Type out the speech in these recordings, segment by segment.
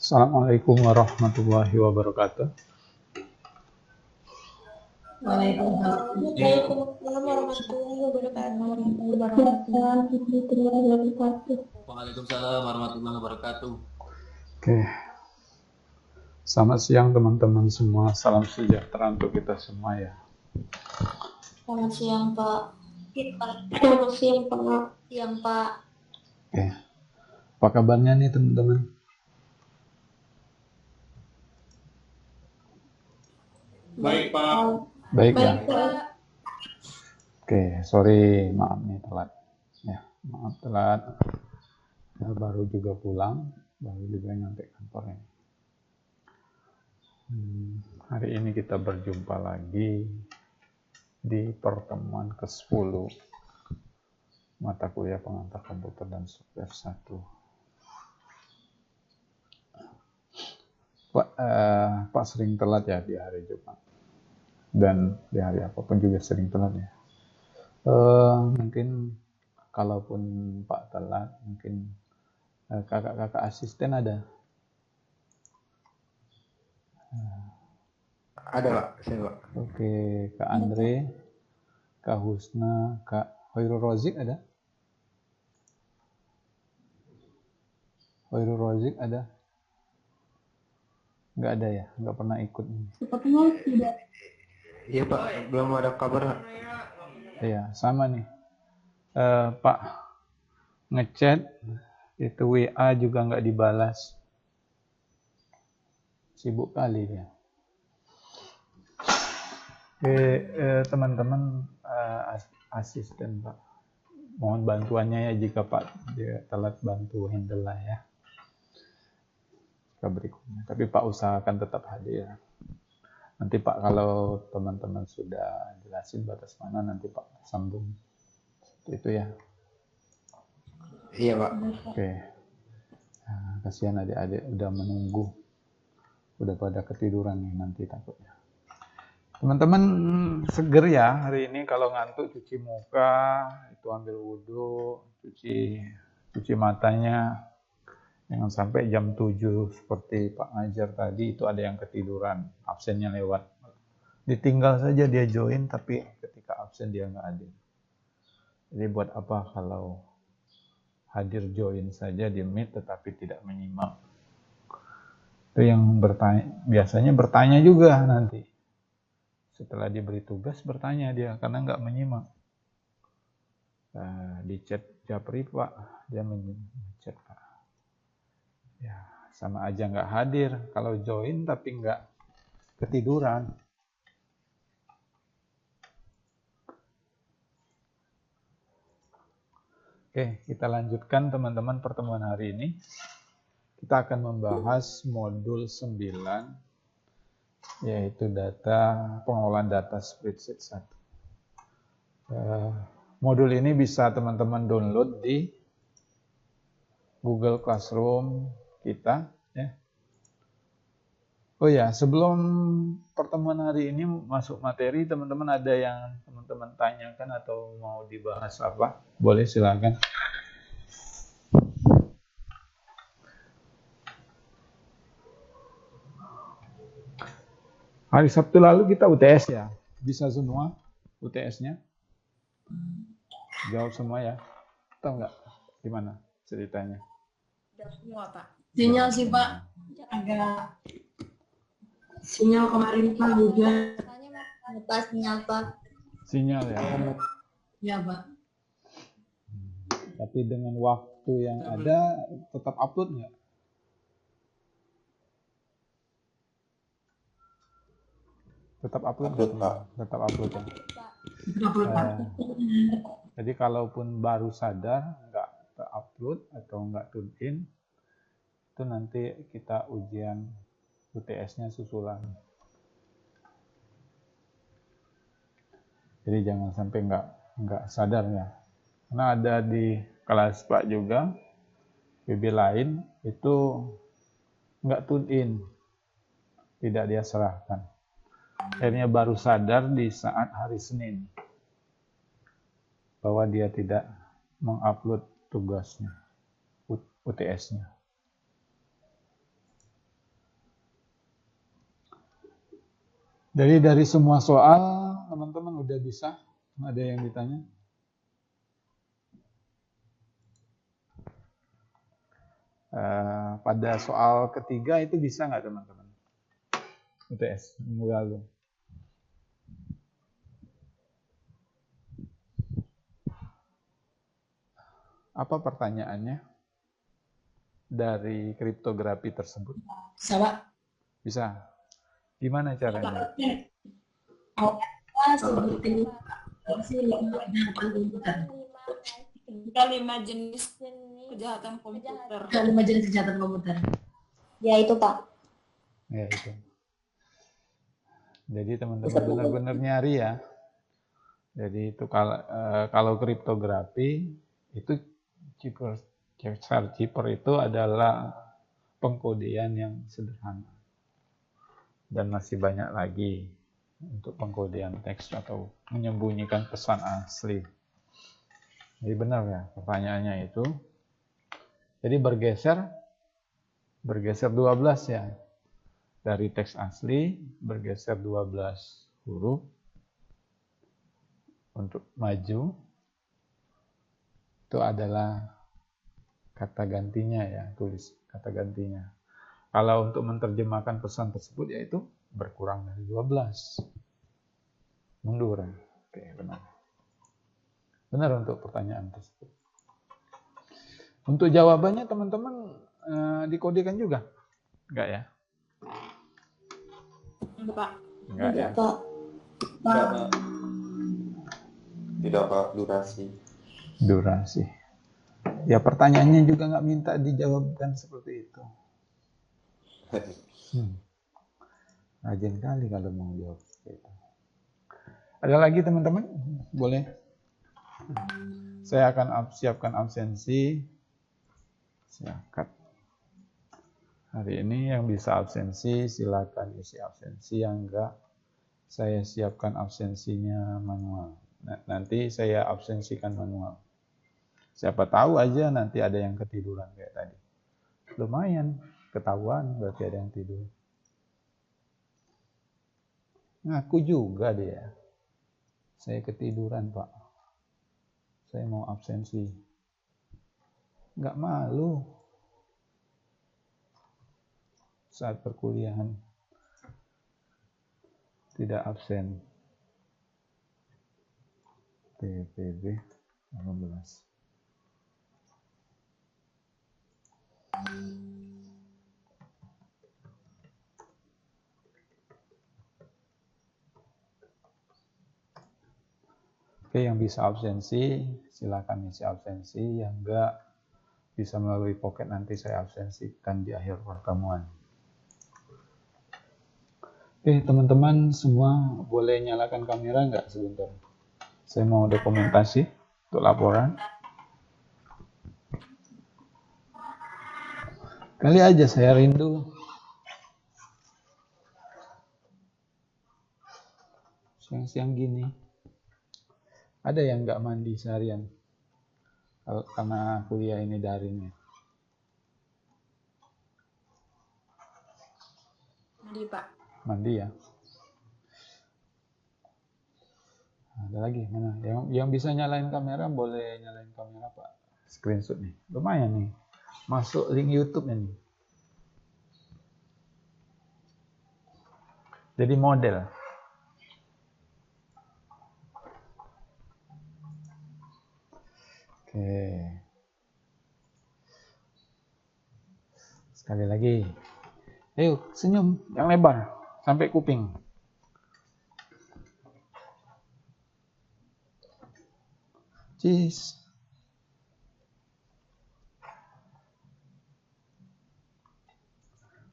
Assalamualaikum warahmatullahi wabarakatuh. Waalaikumsalam warahmatullahi wabarakatuh. Waalaikumsalam warahmatullahi wabarakatuh. Oke, selamat siang teman-teman semua. Salam sejahtera untuk kita semua ya. Selamat siang Pak. Selamat siang Pak. Siang Pak. Oke, apa kabarnya nih teman-teman? Baik Pak. Baik ya. Baik Pak. Oke, sorry maaf nih telat. Ya, maaf telat. Ya, baru juga pulang, baru juga nyampe kantor ini. Hari ini kita berjumpa lagi di pertemuan ke-10 mata kuliah pengantar komputer dan software 1. Pak sering telat ya di hari Jumat dan di hari apapun juga sering telat ya. Mungkin kalaupun Pak telat, mungkin kakak-kakak asisten ada. Ada Pak, saya Pak. Oke, Kak Andre, Kak Husna, Kak Hoirul Rozik ada? Hoirul Rozik ada? Nggak ada ya? Nggak pernah ikut. Sepertinya tidak. Iya Pak, belum ada kabar. Iya, sama nih. Pak ngechat itu WA juga nggak dibalas. Sibuk kali dia. Teman-teman asisten Pak, mohon bantuannya ya jika Pak dia telat bantu handle lah ya. Berikutnya. Tapi Pak usahakan tetap hadir. Nanti Pak kalau teman-teman sudah jelasin batas mana nanti Pak sambung. Itu ya. Iya Pak. Oke. Nah, kasihan adik-adik udah menunggu. Udah pada ketiduran nih nanti takutnya. Teman-teman seger ya hari ini, kalau ngantuk cuci muka, itu ambil wudhu, cuci matanya. Jangan sampai jam 7 seperti Pak Ngajar tadi itu ada yang ketiduran, absennya lewat. Ditinggal saja dia join tapi ketika absen dia nggak hadir. Jadi buat apa kalau hadir join saja di meet tetapi tidak menyimak. Itu yang biasanya bertanya juga nanti. Setelah diberi tugas bertanya dia karena nggak menyimak. Di chat Japri Pak, dia menchat Pak. Ya, sama aja nggak hadir. Kalau join tapi nggak ketiduran. Oke, kita lanjutkan teman-teman pertemuan hari ini. Kita akan membahas modul 9, yaitu pengelolaan data spreadsheet 1. Modul ini bisa teman-teman download di Google Classroom kita ya. Oh ya, sebelum pertemuan hari ini masuk materi, teman-teman ada yang teman-teman tanyakan atau mau dibahas apa? Boleh silakan. Hari Sabtu lalu kita UTS ya. Bisa semua UTS-nya? Jawab semua ya. Tahu nggak gimana ceritanya? Jawab semua Pak. Sinyal sih Pak. Agak sinyal kemarin Pak hujan. Pas sinyal Pak. Sinyal ya. Ya Pak. Tapi dengan waktu yang ada tetap upload nggak? Tetap upload Pak. Tetap upload ya. Jadi kalaupun baru sadar nggak terupload atau nggak tune in, itu nanti kita ujian UTS-nya susulan. Jadi jangan sampai nggak sadar ya. Karena ada di kelas Pak juga, PB lain itu nggak tune in, tidak dia serahkan. Akhirnya baru sadar di saat hari Senin bahwa dia tidak mengupload tugasnya, UTS-nya. Jadi dari semua soal, teman-teman udah bisa? Ada yang ditanya? Pada soal ketiga itu bisa nggak teman-teman? UTS minggu lalu. Apa pertanyaannya dari kriptografi tersebut? Bisa, Pak. Bisa. Gimana caranya? Awalnya sebutin sih 5 komputer. Ada 5 jenis kejahatan komputer. Ada 5 jenis kejahatan komputer. Ya itu Pak. Ya itu. Jadi teman-teman benar-benar nyari ya. Jadi itu kalau kriptografi itu cipher itu adalah pengkodean yang sederhana. Dan masih banyak lagi untuk pengkodean teks atau menyembunyikan pesan asli. Jadi benar ya pertanyaannya itu. Jadi bergeser 12 ya. Dari teks asli bergeser 12 huruf untuk maju. Itu adalah kata gantinya ya, tulis kata gantinya. Kalau untuk menerjemahkan pesan tersebut yaitu berkurang dari 12. Mundur. Oke, benar. Benar untuk pertanyaan tersebut. Untuk jawabannya teman-teman dikodekan juga? Enggak ya? Enggak Pak. Enggak ya? Pak. Tidak Pak, durasi. Ya pertanyaannya juga nggak minta dijawabkan seperti itu. Rajin kali kalau mau jawab seperti itu. Ada lagi teman-teman? Boleh? Saya akan siapkan absensi. Siapkan. Hari ini yang bisa absensi silakan isi absensi, yang enggak saya siapkan absensinya manual. Nanti saya absensikan manual. Siapa tahu aja nanti ada yang ketiduran kayak tadi. Lumayan, ketahuan berarti ada yang tidur. Ngaku juga dia. Saya ketiduran Pak. Saya mau absensi. Nggak malu. Saat perkuliahan. Tidak absen. PPB 18. Oke, yang bisa absensi silakan isi absensi, yang enggak bisa melalui pocket nanti saya absensikan di akhir pertemuan. Oke, teman-teman semua boleh nyalakan kamera enggak sebentar? Saya mau dokumentasi untuk laporan. Kali aja saya rindu. Siang-siang gini. Ada yang nggak mandi seharian? Karena kuliah ini daring ya. Mandi Pak. Mandi ya. Ada lagi mana? Yang bisa nyalain kamera boleh nyalain kamera Pak. Screenshot nih. Lumayan nih. Masuk link YouTube ini. Jadi model. Oke. Sekali lagi. Ayo senyum yang lebar sampai kuping. Cheese.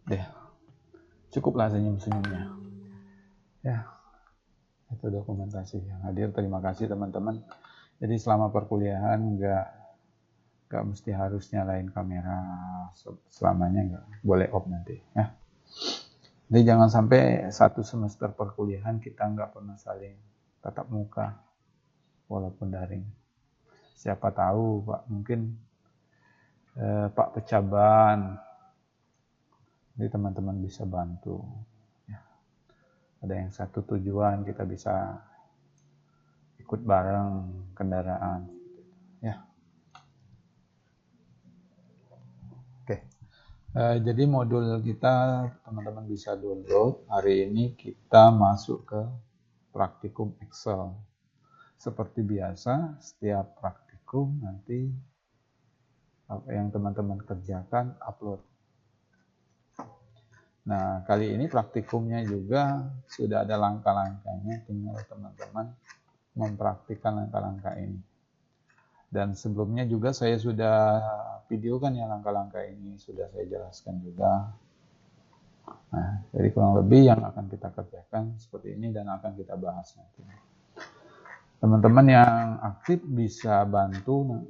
Deh. Cukuplah senyum-senyumnya. Ya. Itu dokumentasi yang hadir. Terima kasih teman-teman. Jadi selama perkuliahan nggak mesti harus nyalain kamera selamanya, nggak boleh off nanti ya. Jadi jangan sampai satu semester perkuliahan kita nggak pernah saling tatap muka walaupun daring. Siapa tahu Pak, mungkin Pak Pecaban, jadi teman-teman bisa bantu ya. ada yang satu tujuan, kita bisa ikut bareng kendaraan. Ya. Oke. Jadi modul kita teman-teman bisa download. Hari ini kita masuk ke praktikum Excel. Seperti biasa, setiap praktikum nanti apa yang teman-teman kerjakan upload. Nah, kali ini praktikumnya juga sudah ada langkah-langkahnya, tinggal teman-teman mempraktikkan langkah-langkah ini. Dan sebelumnya juga saya sudah videokan ya langkah-langkah ini, sudah saya jelaskan juga. Nah, jadi kurang lebih yang akan kita kerjakan seperti ini dan akan kita bahas nanti. Teman-teman yang aktif bisa bantu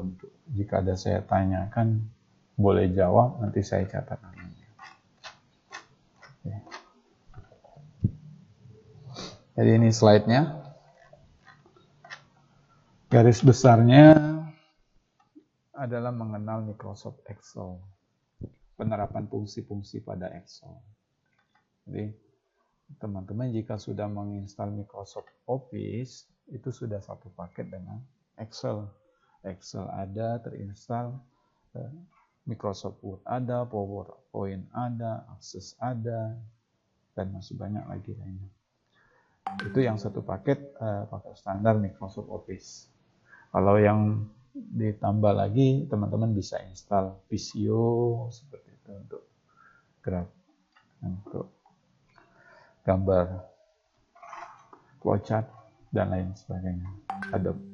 untuk jika ada saya tanyakan boleh jawab, nanti saya catat namanya. Oke. Jadi ini slide-nya. Garis besarnya adalah mengenal Microsoft Excel, penerapan fungsi-fungsi pada Excel. Jadi teman-teman jika sudah menginstal Microsoft Office, itu sudah satu paket dengan Excel. Excel ada terinstall, Microsoft Word ada, PowerPoint ada, Access ada, dan masih banyak lagi lainnya. Itu yang satu paket, paket standar Microsoft Office. Kalau yang ditambah lagi, teman-teman bisa install Visio seperti itu untuk gambar, flowchart, dan lain sebagainya. Adobe.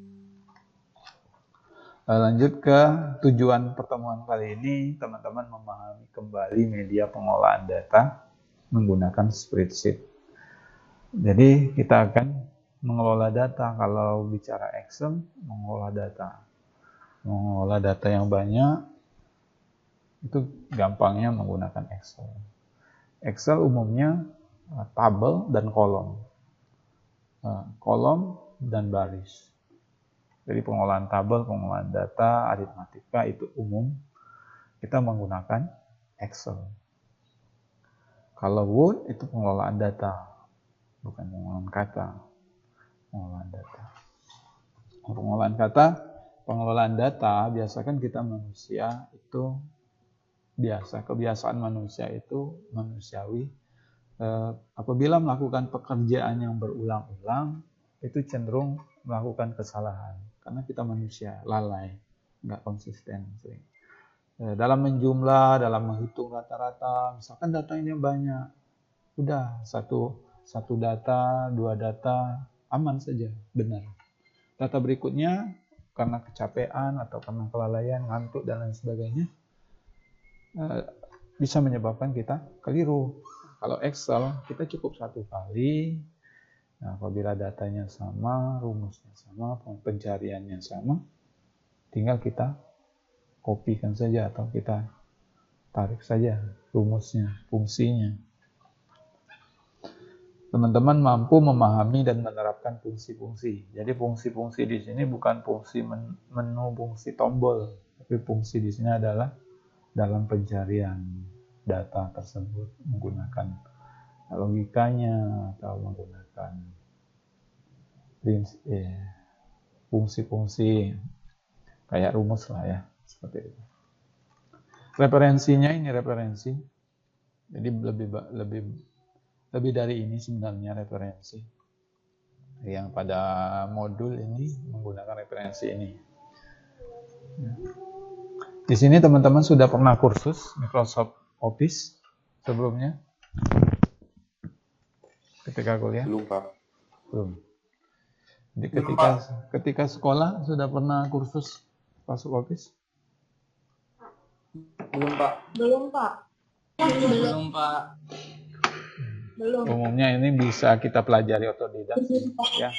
Lanjut ke tujuan pertemuan kali ini, teman-teman memahami kembali media pengolahan data menggunakan spreadsheet. Jadi kita akan mengelola data. Kalau bicara Excel, mengolah data yang banyak itu gampangnya menggunakan Excel. Excel umumnya tabel dan kolom dan baris. Jadi pengolahan tabel, pengolahan data, aritmatika itu umum kita menggunakan Excel. Kalau Word itu pengelolaan data, bukan pengolahan kata. Pengelolaan data biasa kan kita manusia itu kebiasaan manusia itu manusiawi. Apabila melakukan pekerjaan yang berulang-ulang, itu cenderung melakukan kesalahan. Karena kita manusia, lalai, nggak konsisten. Dalam menjumlah, dalam menghitung rata-rata, misalkan datanya banyak, udah satu data, dua data, aman saja, benar. Data berikutnya, karena kecapean atau karena kelalaian, ngantuk, dan lain sebagainya, bisa menyebabkan kita keliru. Kalau Excel, kita cukup satu kali, nah, apabila datanya sama, rumusnya sama, pencariannya sama, tinggal kita kopikan saja atau kita tarik saja rumusnya, fungsinya. Teman-teman mampu memahami dan menerapkan fungsi-fungsi. Jadi fungsi-fungsi di sini bukan fungsi menu, fungsi tombol, tapi fungsi di sini adalah dalam pencarian data tersebut menggunakan logikanya atau menggunakan fungsi-fungsi kayak rumus lah ya, seperti itu. Referensinya ini referensi. Jadi lebih dari ini sebenarnya referensi. Yang pada modul ini menggunakan referensi ini. Di sini teman-teman sudah pernah kursus Microsoft Office sebelumnya? Ketika kuliah? Belum, Pak. Belum. Jadi ketika sekolah sudah pernah kursus Microsoft Office? Belum, Pak. Belum, Pak. Belum, Pak. Belum. Umumnya ini bisa kita pelajari otodidak ya.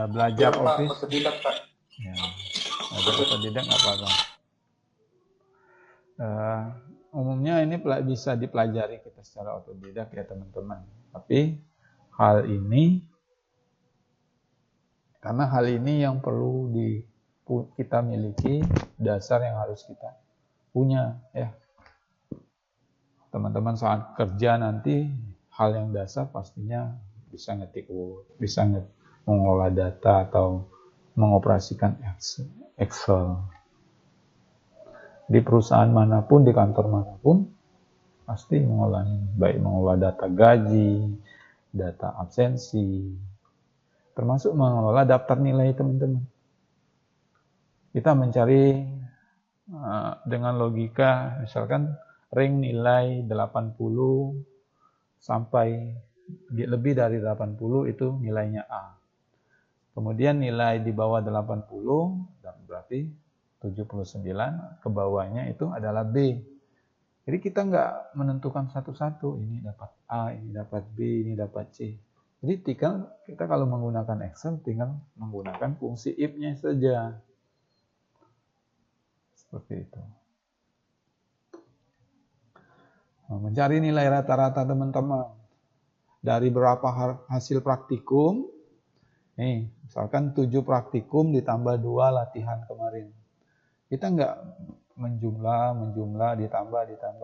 Belajar Ya, Pak, Office. otodidak, Pak. Ya, belajar otodidak nggak apa-apa. Umumnya ini bisa dipelajari kita secara otodidak ya teman-teman. Tapi karena hal ini yang perlu kita miliki, dasar yang harus kita punya ya. Teman-teman saat kerja nanti hal yang dasar pastinya bisa ngetik Word, bisa mengolah data atau mengoperasikan Excel. Di perusahaan manapun, di kantor manapun, pasti mengolah ini. Baik mengolah data gaji, data absensi, termasuk mengelola daftar nilai teman-teman. Kita mencari dengan logika, misalkan rank nilai 80 sampai lebih dari 80 itu nilainya A. Kemudian nilai di bawah 80 berarti 79 ke bawahnya itu adalah B. Jadi kita nggak menentukan satu-satu, ini dapat A, ini dapat B, ini dapat C. Jadi kita kalau menggunakan Excel tinggal menggunakan fungsi if-nya saja. Seperti itu. Mencari nilai rata-rata teman-teman. Dari berapa hasil praktikum, nih, misalkan 7 praktikum ditambah 2 latihan kemarin. Kita nggak menjumlah, ditambah,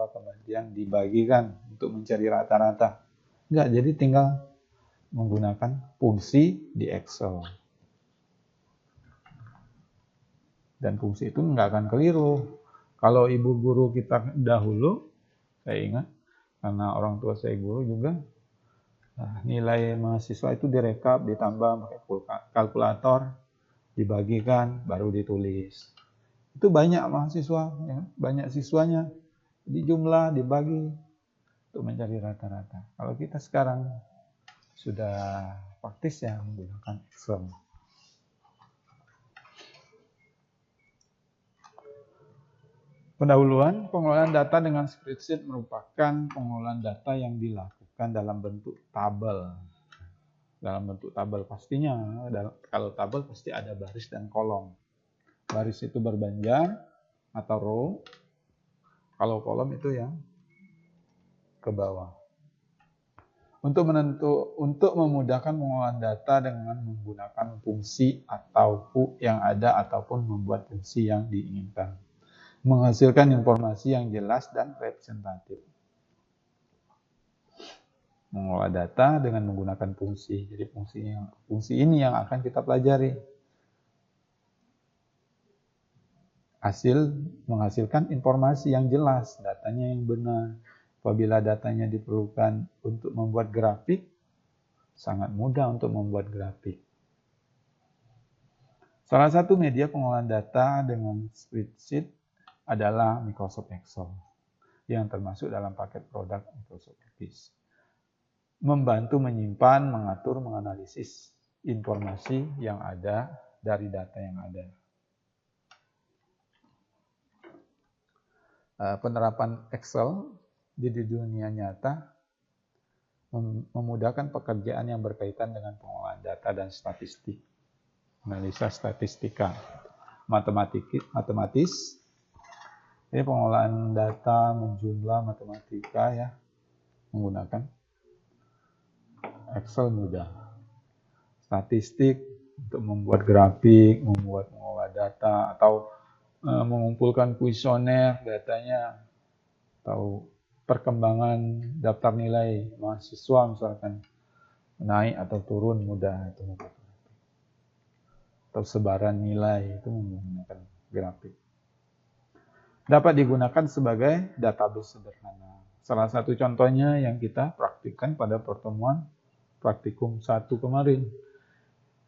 kemudian dibagikan untuk mencari rata-rata. Nggak, jadi tinggal menggunakan fungsi di Excel. Dan fungsi itu nggak akan keliru. Kalau ibu guru kita dahulu, saya ingat, karena orang tua saya guru juga, nilai mahasiswa itu direkap, ditambah pakai kalkulator, dibagikan, baru ditulis. Itu banyak mahasiswa, ya, banyak siswanya, dijumlah, dibagi, untuk mencari rata-rata. Kalau kita sekarang sudah praktis ya menggunakan Excel. Pendahuluan, pengelolaan data dengan spreadsheet merupakan pengelolaan data yang dilakukan dalam bentuk tabel. Dalam bentuk tabel pastinya, kalau tabel pasti ada baris dan kolom. Baris itu berbanjar atau row, kalau kolom itu yang ke bawah. Untuk memudahkan pengelolaan data dengan menggunakan fungsi atau yang ada ataupun membuat fungsi yang diinginkan. Menghasilkan informasi yang jelas dan representatif. Mengolah data dengan menggunakan fungsi. Jadi fungsi ini yang akan kita pelajari. Menghasilkan informasi yang jelas, datanya yang benar. Apabila datanya diperlukan untuk membuat grafik, sangat mudah untuk membuat grafik. Salah satu media pengolahan data dengan spreadsheet adalah Microsoft Excel yang termasuk dalam paket produk Microsoft Office. Membantu menyimpan, mengatur, menganalisis informasi yang ada dari data yang ada. Penerapan Excel di dunia nyata memudahkan pekerjaan yang berkaitan dengan pengolahan data dan statistik, analisa statistika, matematis. Ini pengolahan data, menjumlah, matematika ya, menggunakan Excel mudah. Statistik untuk membuat grafik, mengolah data, atau mengumpulkan kuesioner datanya, atau perkembangan daftar nilai mahasiswa misalkan naik atau turun mudah itu. Atau sebaran nilai itu menggunakan grafik. Dapat digunakan sebagai database sederhana. Salah satu contohnya yang kita praktikkan pada pertemuan praktikum 1 kemarin,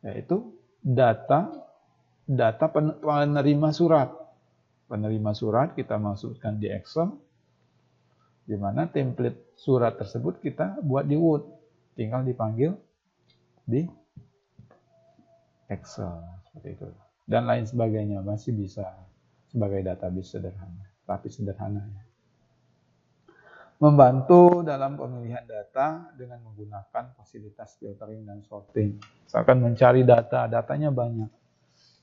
yaitu data penerima surat. Penerima surat kita masukkan di Excel, di mana template surat tersebut kita buat di Word, tinggal dipanggil di Excel seperti itu. Dan lain sebagainya masih bisa sebagai database sederhana, tapi sederhana ya. Membantu dalam pemilihan data dengan menggunakan fasilitas filtering dan sorting. Misalkan mencari datanya banyak.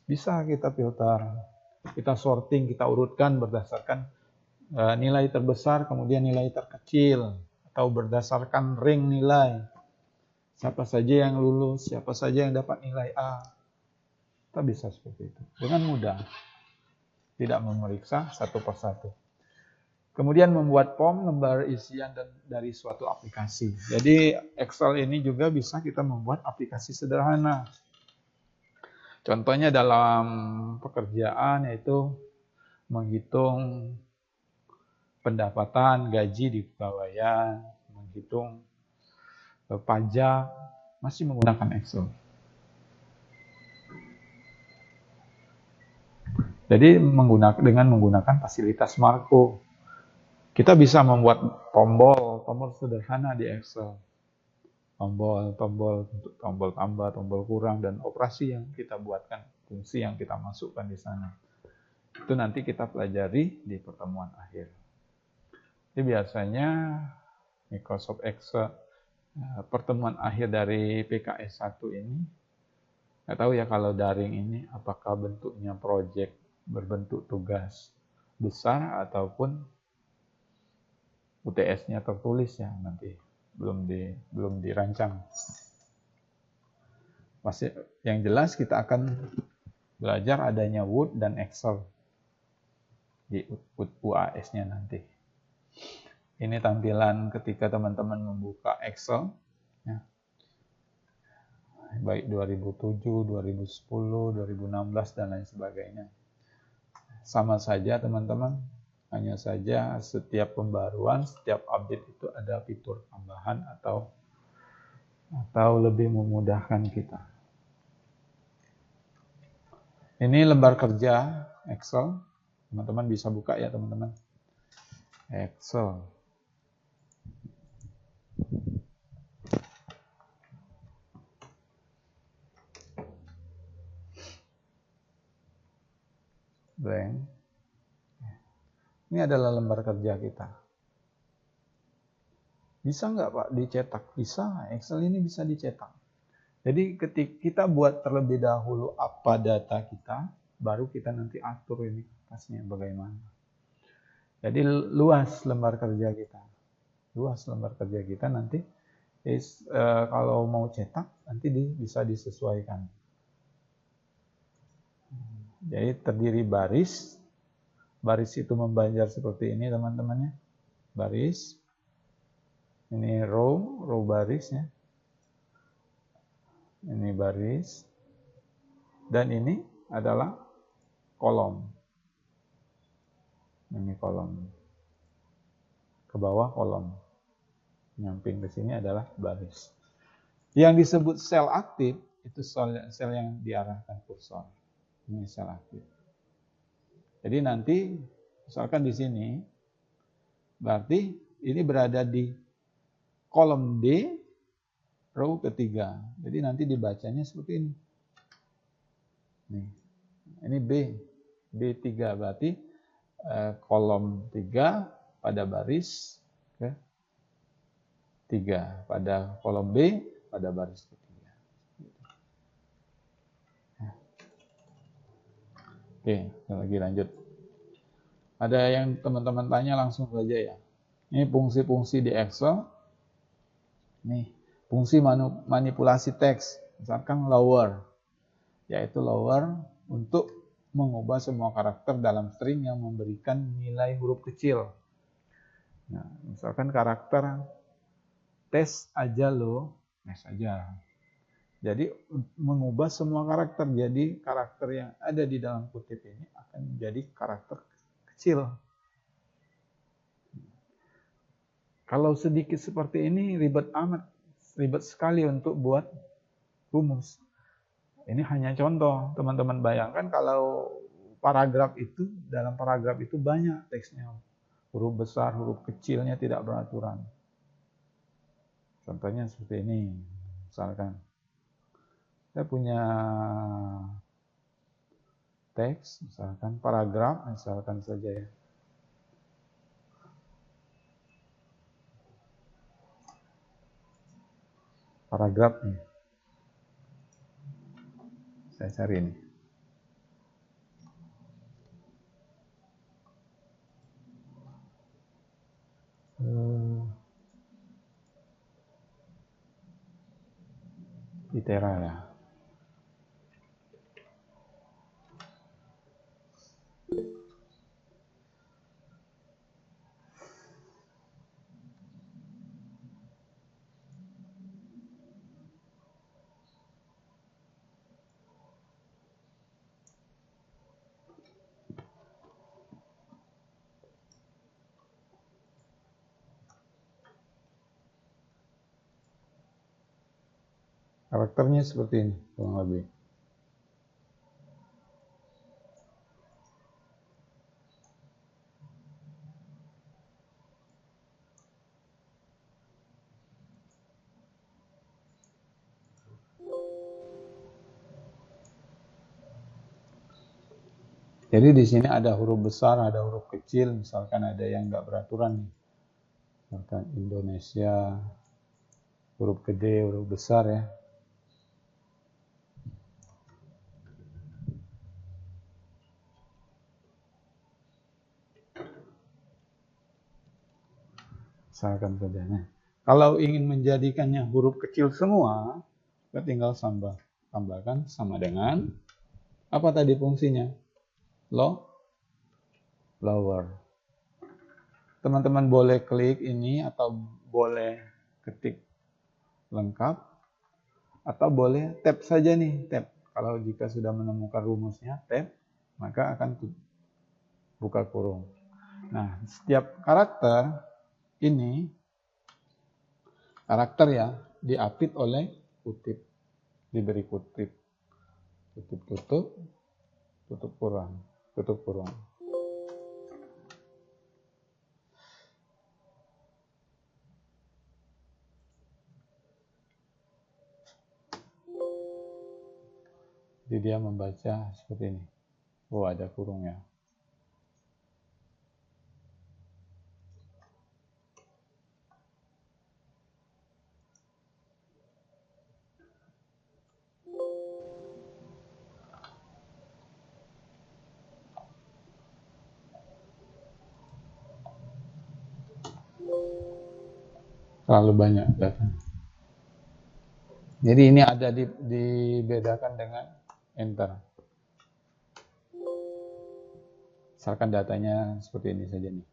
Bisa kita filter, kita sorting, kita urutkan berdasarkan nilai terbesar, kemudian nilai terkecil, atau berdasarkan rank nilai. Siapa saja yang lulus, siapa saja yang dapat nilai A. Kita bisa seperti itu, dengan mudah. Tidak memeriksa satu persatu. Kemudian membuat form, lembar isian dari suatu aplikasi. Jadi Excel ini juga bisa kita membuat aplikasi sederhana. Contohnya dalam pekerjaan yaitu menghitung pendapatan, gaji di pegawaian, menghitung pajak, masih menggunakan Excel. Jadi dengan menggunakan fasilitas Marco, kita bisa membuat tombol sederhana di Excel. Tombol untuk tombol tambah, tombol kurang, dan operasi yang kita buatkan, fungsi yang kita masukkan di sana. Itu nanti kita pelajari di pertemuan akhir. Jadi biasanya Microsoft Excel pertemuan akhir dari PKS 1 ini, nggak tahu ya kalau daring ini apakah bentuknya project berbentuk tugas besar ataupun UTS-nya tertulis ya, nanti belum dirancang. Pasti yang jelas kita akan belajar adanya Word dan Excel di UAS-nya nanti. Ini tampilan ketika teman-teman membuka Excel ya. Baik 2007, 2010, 2016 dan lain sebagainya. Sama saja teman-teman, hanya saja setiap pembaruan, setiap update itu ada fitur tambahan atau lebih memudahkan kita. Ini lembar kerja Excel. Teman-teman bisa buka ya teman-teman. Excel. Blank. Ini adalah lembar kerja kita. Bisa nggak Pak dicetak? Bisa, Excel ini bisa dicetak. Jadi ketika kita buat terlebih dahulu apa data kita, baru kita nanti atur ini kertasnya bagaimana. Jadi luas lembar kerja kita. Luas lembar kerja kita nanti kalau mau cetak nanti bisa disesuaikan. Jadi terdiri baris. Baris itu membanjar seperti ini teman-temannya. Baris. Ini row barisnya. Ini baris. Dan ini adalah kolom. Ini kolom. Ke bawah kolom. Nyamping ke sini adalah baris. Yang disebut sel aktif itu sel yang diarahkan kursor. Ini sel aktif. Jadi nanti misalkan di sini berarti ini berada di kolom D row ketiga. Jadi nanti dibacanya seperti ini. Nih. Ini B3 berarti kolom 3 pada baris ke 3, pada kolom B pada baris ketiga. Oke, lagi lanjut. Ada yang teman-teman tanya langsung saja ya. Ini fungsi-fungsi di Excel. Nih, fungsi manipulasi teks, misalkan lower, yaitu lower untuk mengubah semua karakter dalam string yang memberikan nilai huruf kecil. Nah, misalkan karakter tes aja loh, tes aja. Jadi mengubah semua karakter, jadi karakter yang ada di dalam kutip ini akan menjadi karakter kecil. Kalau sedikit seperti ini ribet sekali untuk buat rumus. Ini hanya contoh, teman-teman bayangkan kalau paragraf itu, dalam paragraf itu banyak teksnya. Huruf besar, huruf kecilnya tidak beraturan. Contohnya seperti ini, misalkan. Saya punya teks, misalkan paragraf, misalkan saja ya. Paragraf nih. Saya cari ini. Litera ya. Karakternya seperti ini, kurang lebih. Jadi di sini ada huruf besar, ada huruf kecil, misalkan ada yang nggak beraturan nih. Misalkan Indonesia, huruf gede, huruf besar ya. Misalkan saja. Nah, kalau ingin menjadikannya huruf kecil semua, kita tinggal tambahkan sama dengan apa tadi fungsinya? Lower. Teman-teman boleh klik ini atau boleh ketik lengkap atau boleh tab saja nih, tab. Kalau jika sudah menemukan rumusnya tab, maka akan buka kurung. Nah, setiap karakter ini karakter ya diapit oleh kutip, diberi kutip, tutup, tutup kurung. Jadi dia membaca seperti ini. Oh, ada kurungnya. Terlalu banyak data. Jadi ini ada dibedakan dengan enter. Misalkan datanya seperti ini saja nih.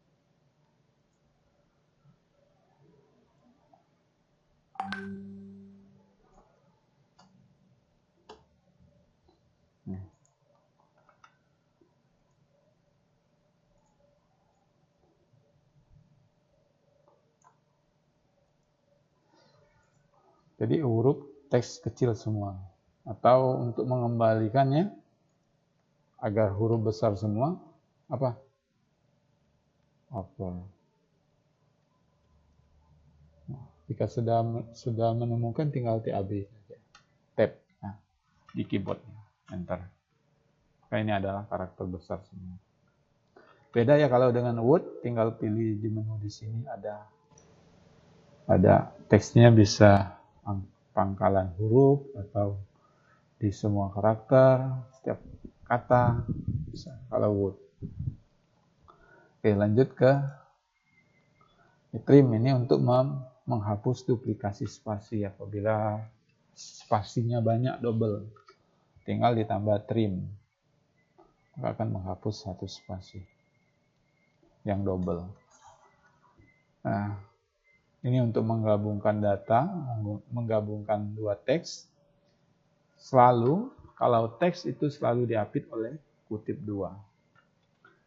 Jadi huruf teks kecil semua. Atau untuk mengembalikannya agar huruf besar semua, apa? Upper. Jika sudah menemukan tinggal TAB saja. Tab di keyboardnya, enter. Maka ini adalah karakter besar semua. Beda ya kalau dengan Word, tinggal pilih di menu di sini ada teksnya bisa pangkalan huruf atau di semua karakter, setiap kata bisa kalau Word. Oke, lanjut ke trim ini untuk menghapus duplikasi spasi apabila spasinya banyak double. Tinggal ditambah trim. Maka akan menghapus satu spasi yang double. Nah, ini untuk menggabungkan data, menggabungkan dua teks. Selalu, kalau teks itu selalu diapit oleh kutip dua.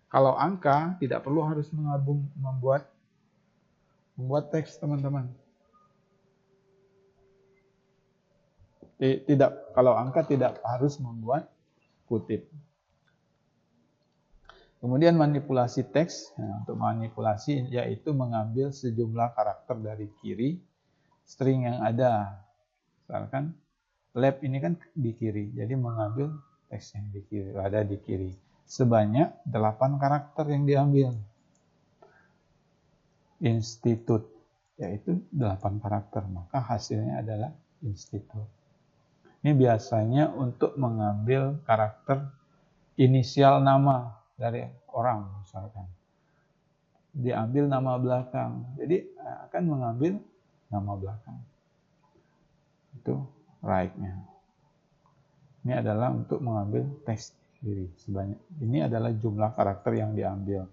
Kalau angka, tidak perlu harus membuat teks, teman-teman. Tidak, kalau angka tidak harus membuat kutip. Kemudian manipulasi teks, untuk manipulasi yaitu mengambil sejumlah karakter dari kiri string yang ada. Misalkan lab ini kan di kiri, jadi mengambil teks yang di kiri, ada di kiri. Sebanyak 8 karakter yang diambil. Institut, yaitu 8 karakter, maka hasilnya adalah institut. Ini biasanya untuk mengambil karakter inisial nama dari orang misalkan. Diambil nama belakang. Jadi akan mengambil nama belakang. Itu right-nya. Ini adalah untuk mengambil teks kiri sebanyak. Ini adalah jumlah karakter yang diambil.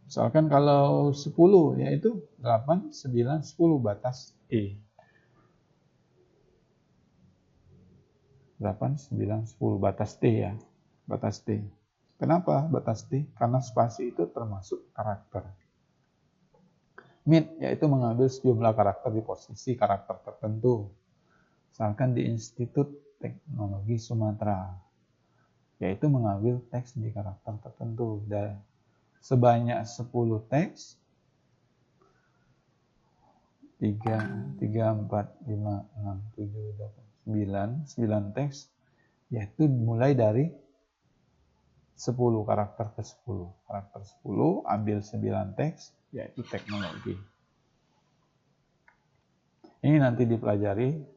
Misalkan kalau 10 yaitu 8, 9, 10 batas E. 8, 9, 10 batas T ya. Batas T. Kenapa batas T? Karena spasi itu termasuk karakter. Mid yaitu mengambil sejumlah karakter di posisi karakter tertentu. Misalkan di Institut Teknologi Sumatera, yaitu mengambil teks di karakter tertentu. Dan sebanyak 10 teks, 3, 4, 5, 6, 7, 8, 9 teks, yaitu mulai dari 10 karakter ke 10. Karakter 10, ambil 9 teks, yaitu teknologi. Ini nanti dipelajari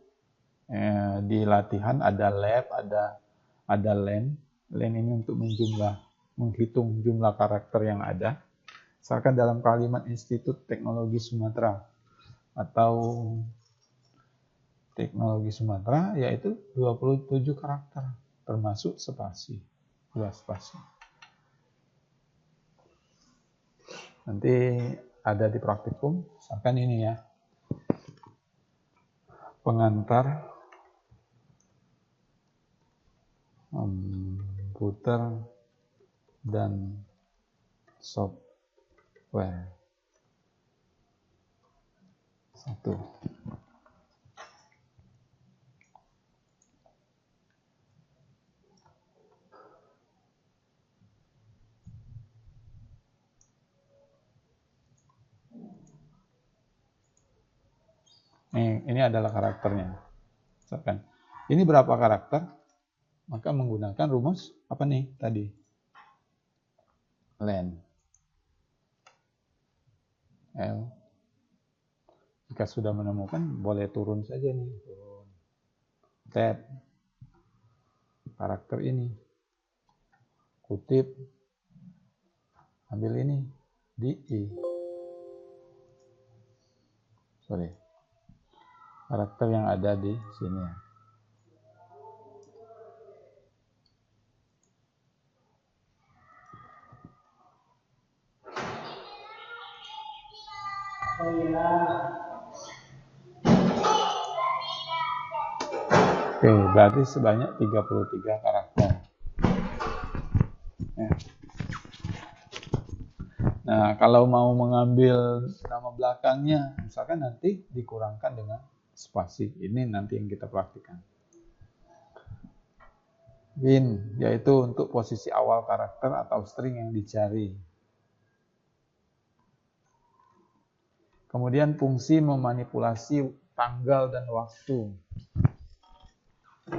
di latihan, ada lab, ada LAN. LAN ini untuk menghitung jumlah karakter yang ada. Misalkan dalam kalimat Institut Teknologi Sumatera atau Teknologi Sumatera, yaitu 27 karakter, termasuk spasi, 2 spasi. Nanti ada di praktikum, misalkan ini ya, pengantar komputer dan software. 1. Ini adalah karakternya. Misalkan, ini berapa karakter? Maka menggunakan rumus apa nih tadi? LAN. L. Jika sudah menemukan, boleh turun saja nih. Turun. Tab. Karakter ini. Kutip. Ambil ini. Di I. Sorry. Karakter yang ada di sini. Oke, berarti sebanyak 33 karakter. Nah, kalau mau mengambil nama belakangnya, misalkan nanti dikurangkan dengan spasi. Ini nanti yang kita praktikkan. Bin, yaitu untuk posisi awal karakter atau string yang dicari. Kemudian fungsi memanipulasi tanggal dan waktu.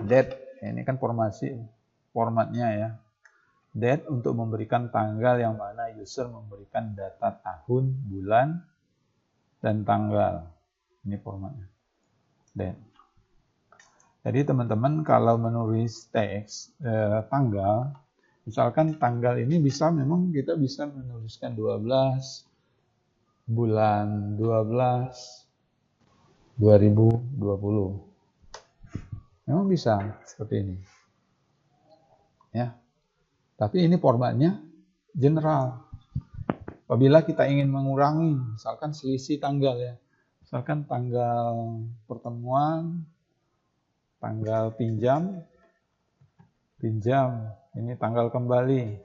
Date, ini kan formatnya ya. Date untuk memberikan tanggal yang mana user memberikan data tahun, bulan, dan tanggal. Ini formatnya. Date. Jadi teman-teman kalau menulis teks tanggal, misalkan tanggal ini memang kita bisa menuliskan 12 bulan 12 2020. Memang bisa seperti ini. Ya. Tapi ini formatnya general. Apabila kita ingin mengurangi, misalkan selisih tanggal ya. Misalkan tanggal pertemuan, tanggal pinjam, ini tanggal kembali.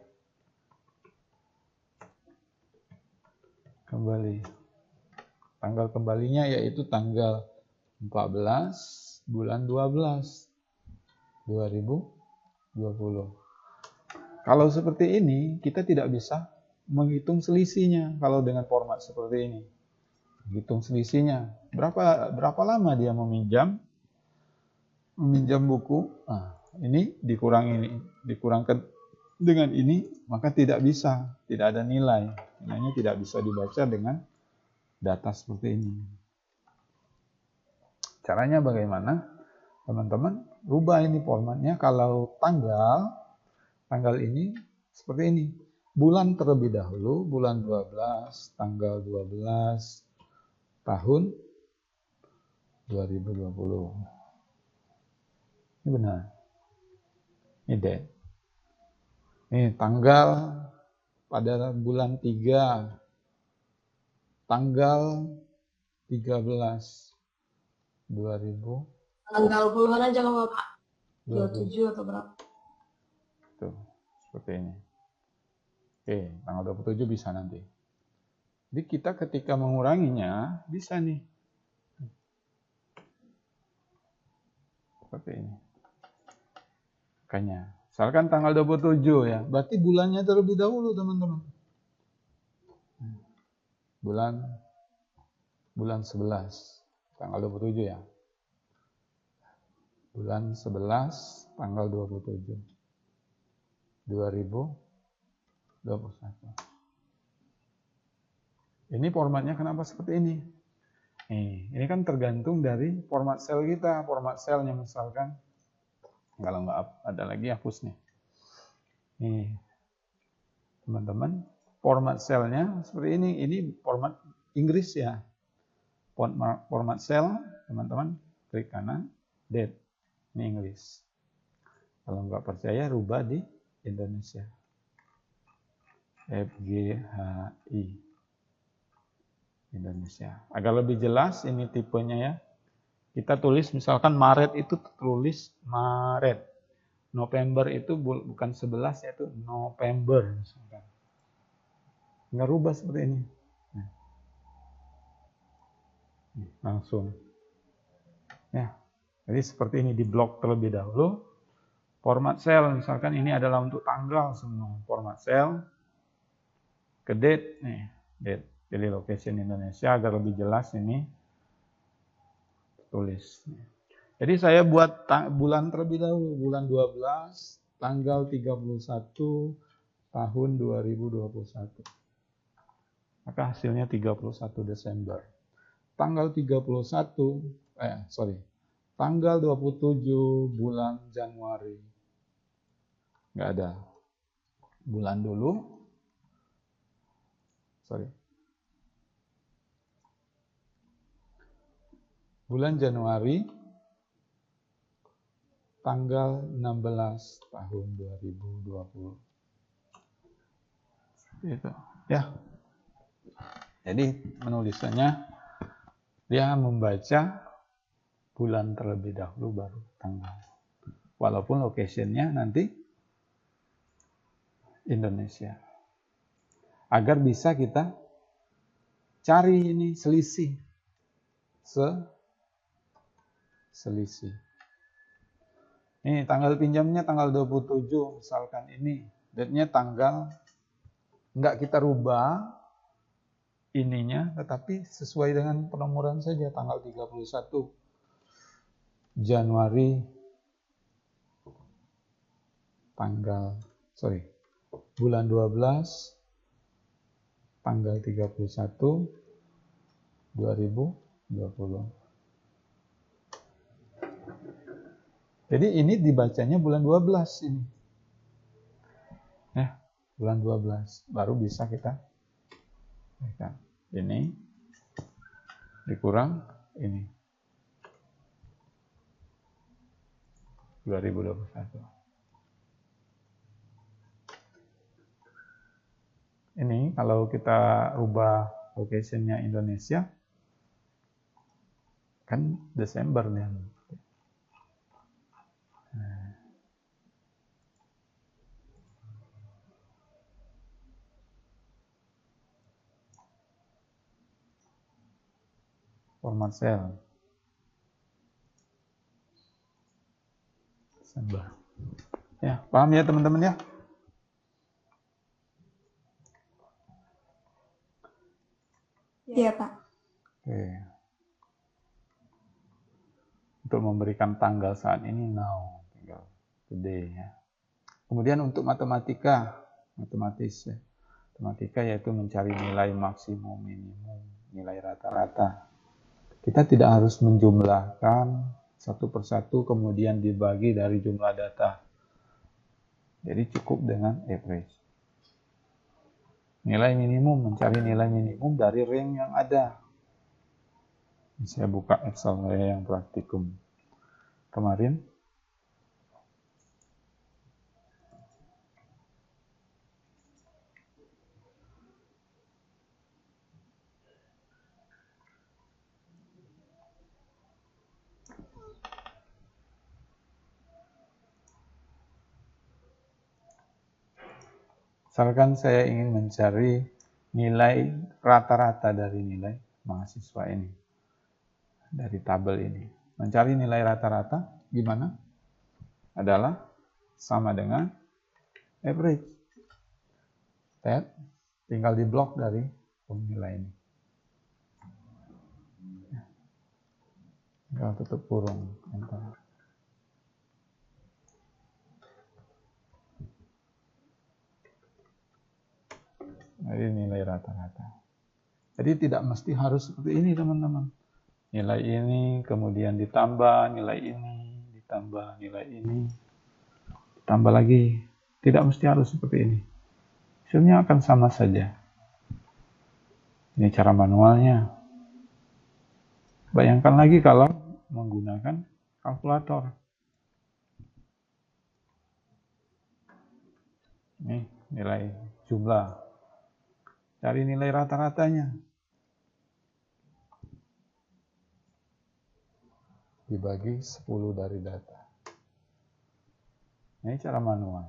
Tanggal kembalinya yaitu tanggal 14 bulan 12 2020. Kalau seperti ini kita tidak bisa menghitung selisihnya kalau dengan format seperti ini. Hitung selisihnya. Berapa lama dia meminjam buku. Nah, ini dikurangkan dengan ini, maka tidak ada nilai. Nilainya tidak bisa dibaca dengan data seperti ini. Caranya bagaimana? Teman-teman, rubah ini formatnya. Kalau tanggal ini seperti ini. Bulan terlebih dahulu, bulan 12, tanggal 12, tahun 2020. Ini benar. Ini date. Ini tanggal pada bulan 3, tanggal 13, 2000. Tanggal puluhan aja nggak Bapak? 27 atau berapa? Tuh, seperti ini. Oke, tanggal 27 bisa nanti. Jadi kita ketika menguranginya, bisa nih. seperti ini. Makanya, misalkan tanggal 27 ya, berarti bulannya terlebih dahulu teman-teman. Bulan 11, tanggal 27 ya. Bulan 11, tanggal 27. 2021. Ini formatnya kenapa seperti ini? Ini kan tergantung dari format sel kita. Format selnya misalkan, kalau nggak ada lagi hapus nih. Nih, teman-teman, format selnya seperti ini. Ini format Inggris ya. Format sel, teman-teman, klik kanan, date. Ini Inggris. Kalau nggak percaya, rubah di Indonesia. FGHI Indonesia. Agar lebih jelas ini tipenya ya. Kita tulis misalkan Maret itu tulis Maret. November itu bukan 11 yaitu November misalkan. Nggak rubah seperti ini. Langsung. Ya. Jadi seperti ini, di blok terlebih dahulu. Format sel misalkan ini adalah untuk tanggal semua. Format sel ke date nih, date. Pilih location Indonesia agar lebih jelas ini tulis. Jadi saya buat bulan terlebih dahulu, bulan 12, tanggal 31 tahun 2021. Maka hasilnya 31 Desember. Tanggal 27 bulan Januari. Nggak ada. Bulan dulu. Bulan Januari, tanggal 16 tahun 2020. Itu, ya. Jadi menulisannya dia membaca bulan terlebih dahulu baru tanggal. Walaupun location-nya nanti Indonesia. Agar bisa kita cari ini selisih. Selisih. Ini tanggal pinjamnya tanggal 27, misalkan ini. Date-nya tanggal, enggak kita rubah ininya, tetapi sesuai dengan penomoran saja, tanggal 31 Januari, bulan 12, tanggal 31, 2020. Jadi ini dibacanya bulan 12 ini. Ya, bulan 12. Baru bisa kita. Ini dikurang ini. 2021. Ini kalau kita rubah location-nya Indonesia, kan Desember nih. Format sel. Desember. Ya, paham ya teman-teman ya? Iya, Pak. Oke. Untuk memberikan tanggal saat ini now, tinggal today ya. Kemudian untuk matematika, matematis ya. Matematika yaitu mencari nilai maksimum, minimum, nilai rata-rata. Kita tidak harus menjumlahkan satu persatu kemudian dibagi dari jumlah data. Jadi cukup dengan average. Nilai minimum, mencari nilai minimum dari range yang ada. Saya buka Excel saya yang praktikum kemarin. Misalkan saya ingin mencari nilai rata-rata dari nilai mahasiswa ini. Dari tabel ini. Mencari nilai rata-rata, gimana? Adalah sama dengan average. Tab, tinggal diblok dari nilai ini. Tinggal tutup kurung. Enter. Jadi nilai rata-rata. Jadi tidak mesti harus seperti ini teman-teman. Nilai ini kemudian ditambah nilai ini, ditambah nilai ini, ditambah lagi. Tidak mesti harus seperti ini. Hasilnya akan sama saja. Ini cara manualnya. Bayangkan lagi kalau menggunakan kalkulator. Ini nilai jumlah. Cari nilai rata-ratanya. Dibagi 10 dari data. Ini cara manual.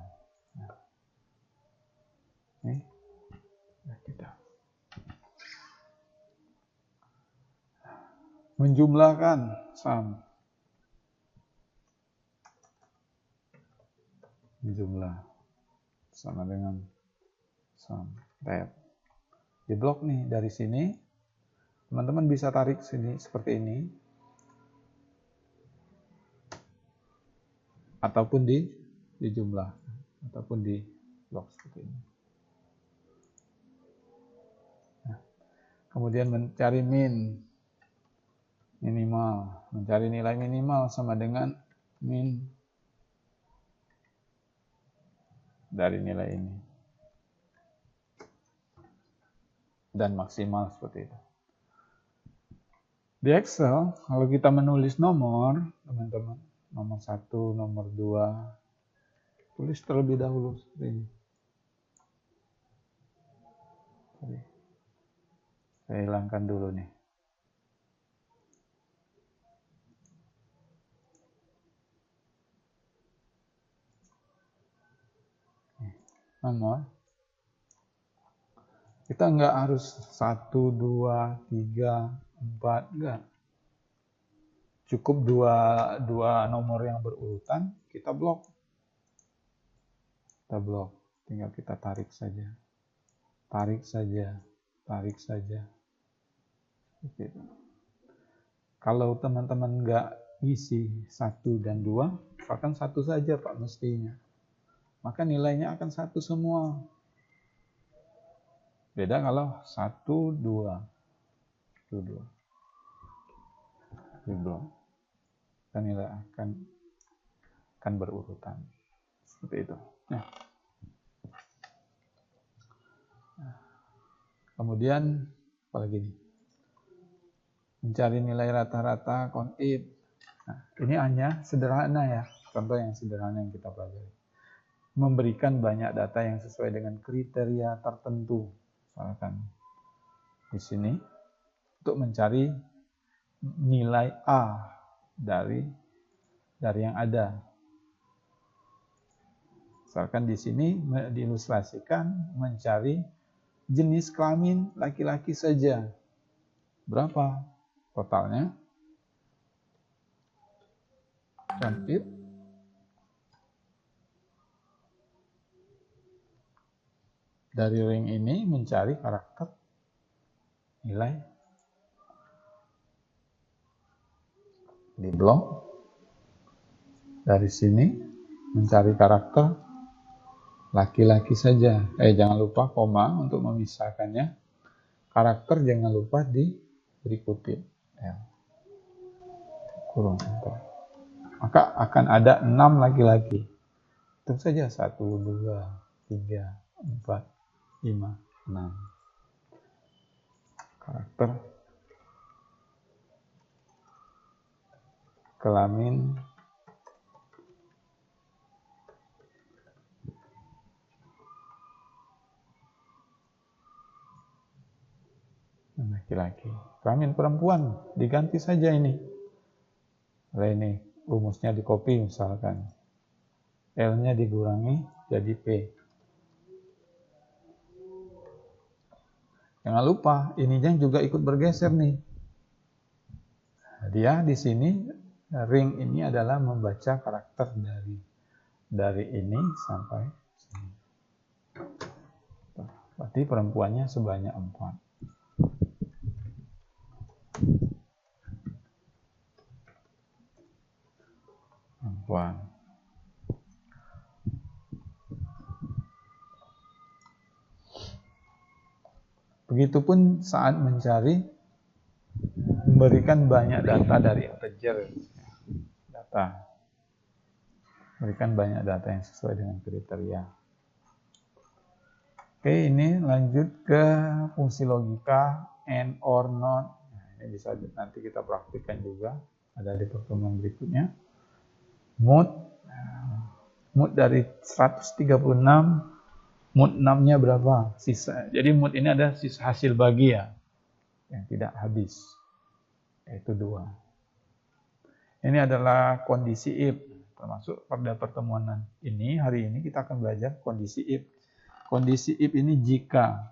Ini kita menjumlahkan sum. Menjumlah sama dengan sum. Tab. Di blok nih dari sini, teman-teman bisa tarik sini seperti ini, ataupun di jumlah, ataupun di blok seperti ini. Nah, kemudian mencari minimal, mencari nilai minimal sama dengan min dari nilai ini. Dan maksimal seperti itu. Di Excel, kalau kita menulis nomor, teman-teman, nomor 1, nomor 2, tulis terlebih dahulu seperti ini. Jadi, saya hilangkan dulu nih. Nomor. Kita nggak harus 1, 2, 3, 4, enggak. Cukup dua nomor yang berurutan, kita blok. Kita blok, tinggal kita tarik saja. Tarik saja, tarik saja. Gitu. Kalau teman-teman nggak isi 1 dan 2, misalkan 1 saja Pak mestinya. Maka nilainya akan 1 semua. Beda kalau 1, 2. 1, 2. Di blok. Dan nilai akan berurutan. Seperti itu. Nah. Kemudian, apalagi ini? Mencari nilai rata-rata if. Nah, ini hanya sederhana ya. Contoh yang sederhana yang kita pelajari. Memberikan banyak data yang sesuai dengan kriteria tertentu. Misalkan di sini untuk mencari nilai A dari yang ada. Misalkan di sini diilustrasikan mencari jenis kelamin laki-laki saja. Berapa totalnya? If dari ring ini mencari karakter nilai di blok. Dari sini mencari karakter laki-laki saja. Jangan lupa koma untuk memisahkannya. Karakter jangan lupa diberi kutip. Ya. Kurung. Maka akan ada 6 laki-laki. Hitung saja 1, 2, 3, 4, 5, 6. Karakter kelamin laki-laki. Kelamin perempuan diganti saja ini. Ini rumusnya di copy misalkan. L-nya dikurangi jadi P. Jangan lupa, ininya juga ikut bergeser nih. Dia di sini ring ini adalah membaca karakter dari ini sampai sini. Berarti perempuannya sebanyak 4. Perempuan. Begitupun saat mencari, memberikan banyak data dari integer. Berikan banyak data yang sesuai dengan kriteria. Oke, ini lanjut ke fungsi logika and or not. Nah, ini bisa nanti kita praktikkan juga, ada di pertemuan berikutnya. Mood dari 136, mood 6-nya berapa? Sisa. Jadi mood ini ada sisa hasil bagi ya, yang tidak habis, yaitu 2. Ini adalah kondisi if, termasuk pada pertemuan ini, hari ini kita akan belajar kondisi if. Kondisi if ini jika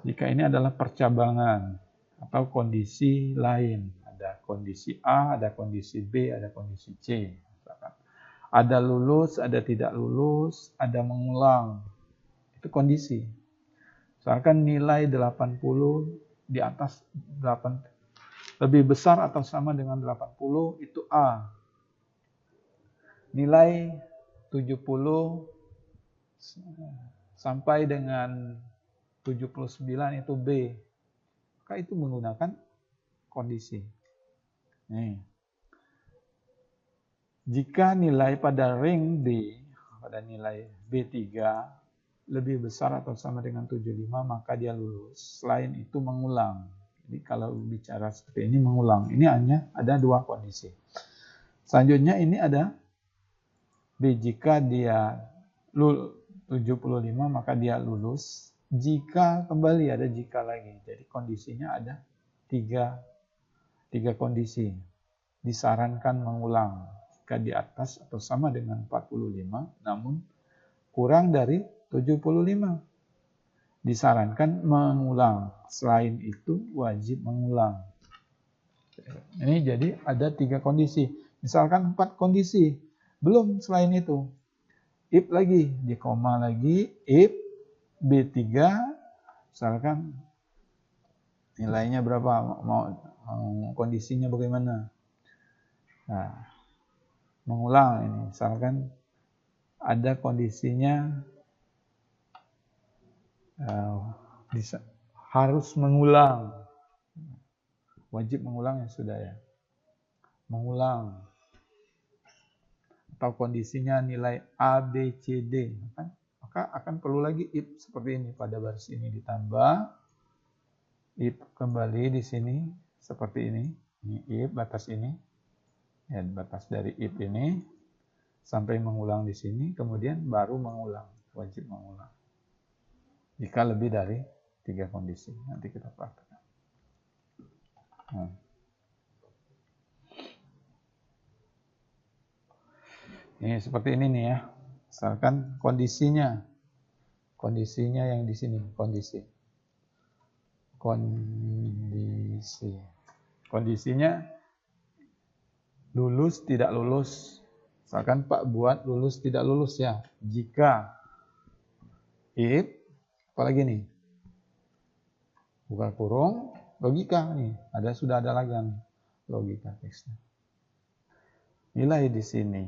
ini adalah percabangan atau kondisi lain. Ada kondisi A, ada kondisi B, ada kondisi C. Ada lulus, ada tidak lulus, ada mengulang. Itu kondisi. Misalkan nilai 80 di atas 8 lebih besar atau sama dengan 80 itu A. Nilai 70 sampai dengan 79 itu B. Maka itu menggunakan kondisi. Nih. Jika nilai pada ring D, pada nilai B3 lebih besar atau sama dengan 75, maka dia lulus. Selain itu mengulang. Jadi kalau bicara seperti ini mengulang. Ini hanya ada 2 kondisi. Selanjutnya ini ada B, jika dia 75 maka dia lulus. Jika kembali ada jika lagi. Jadi kondisinya ada 3 kondisi. Disarankan mengulang jika di atas atau sama dengan 45 namun kurang dari 75. Disarankan mengulang. Selain itu wajib mengulang. Ini jadi ada 3 kondisi. Misalkan 4 kondisi. Belum selain itu. If lagi, di koma lagi, if B3, misalkan nilainya berapa, mau kondisinya bagaimana. Nah, mengulang ini, misalkan ada kondisinya harus mengulang, wajib mengulang ya sudah ya, mengulang. Atau kondisinya nilai A, B, C, D, maka akan perlu lagi if seperti ini. Pada baris ini ditambah if kembali di sini seperti ini. Ini if batas ini, ya batas dari if ini sampai mengulang di sini, kemudian baru mengulang, wajib mengulang. Jika lebih dari 3 kondisi, nanti kita praktekkan. Ini seperti ini nih ya. Misalkan kondisinya yang di sini, kondisinya lulus tidak lulus. Misalkan Pak buat lulus tidak lulus ya. Jika if apalagi nih, buka kurung, logika nih, sudah ada lagi nih, logika teksnya. Nilai di sini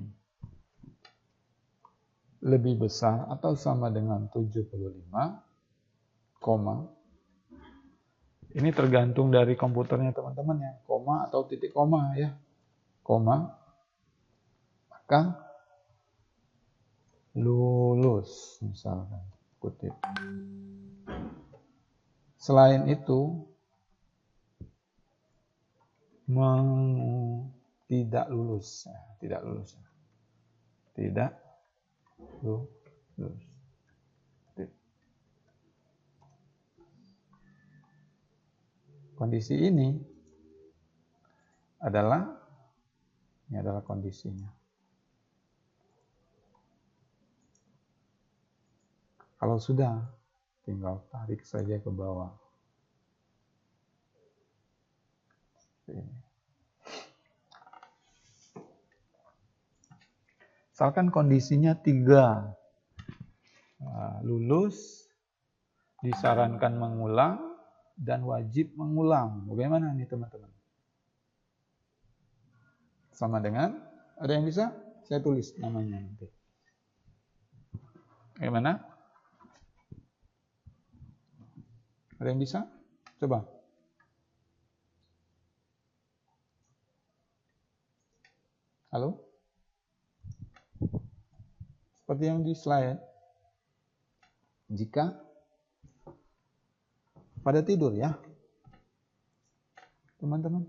lebih besar atau sama dengan 75, koma. Ini tergantung dari komputernya teman-teman ya, koma atau titik koma ya, koma. Maka lulus misalkan, kutip. Selain itu tidak lulus. Kondisi ini adalah kondisinya. Kalau sudah, tinggal tarik saja ke bawah. Seperti ini. Misalkan kondisinya 3. Lulus, disarankan mengulang, dan wajib mengulang. Bagaimana nih teman-teman? Sama dengan, ada yang bisa? Saya tulis namanya nanti. Bagaimana? Ada yang bisa? Coba. Halo? Seperti yang di slide. Jika pada tidur ya, teman-teman.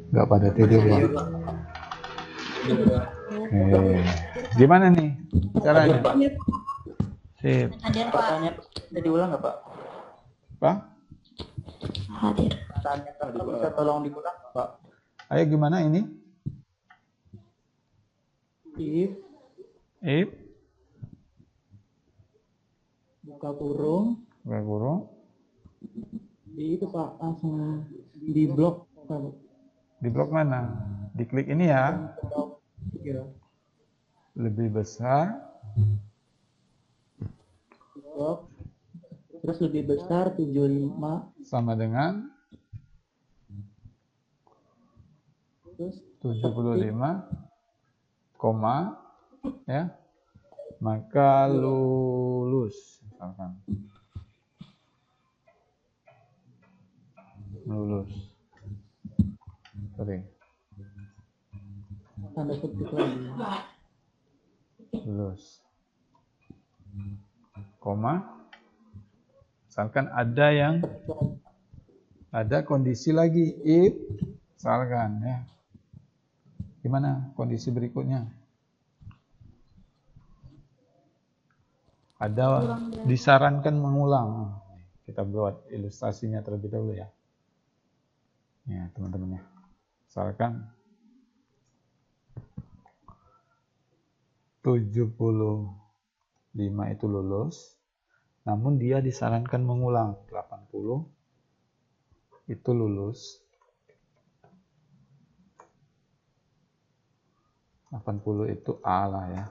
Nggak pada tidur ya. Gimana nih caranya? Sip. Hadir, Pak. Pertanyaan bisa diulang nggak, Pak? Pak? Hadir. Pertanyaan bisa tolong diulang, Pak? Ayo gimana ini? If buka kurung di itu Pak, langsung di blok Pak. Di blok mana? Diklik ini ya. Ya. Lebih besar. Blok. Terus lebih besar 75 Sama dengan terus 75, koma ya. Maka lulus misalkan. Lulus. Sorry. tanda kutip lagi. Lulus. Koma. Misalkan ada kondisi lagi if, misalkan ya. Gimana kondisi berikutnya? Ada disarankan mengulang. Kita buat ilustrasinya terlebih dahulu ya. Ya, teman-teman ya. Misalkan 75 itu lulus, namun dia disarankan mengulang. 80 itu lulus. 80 itu A lah ya.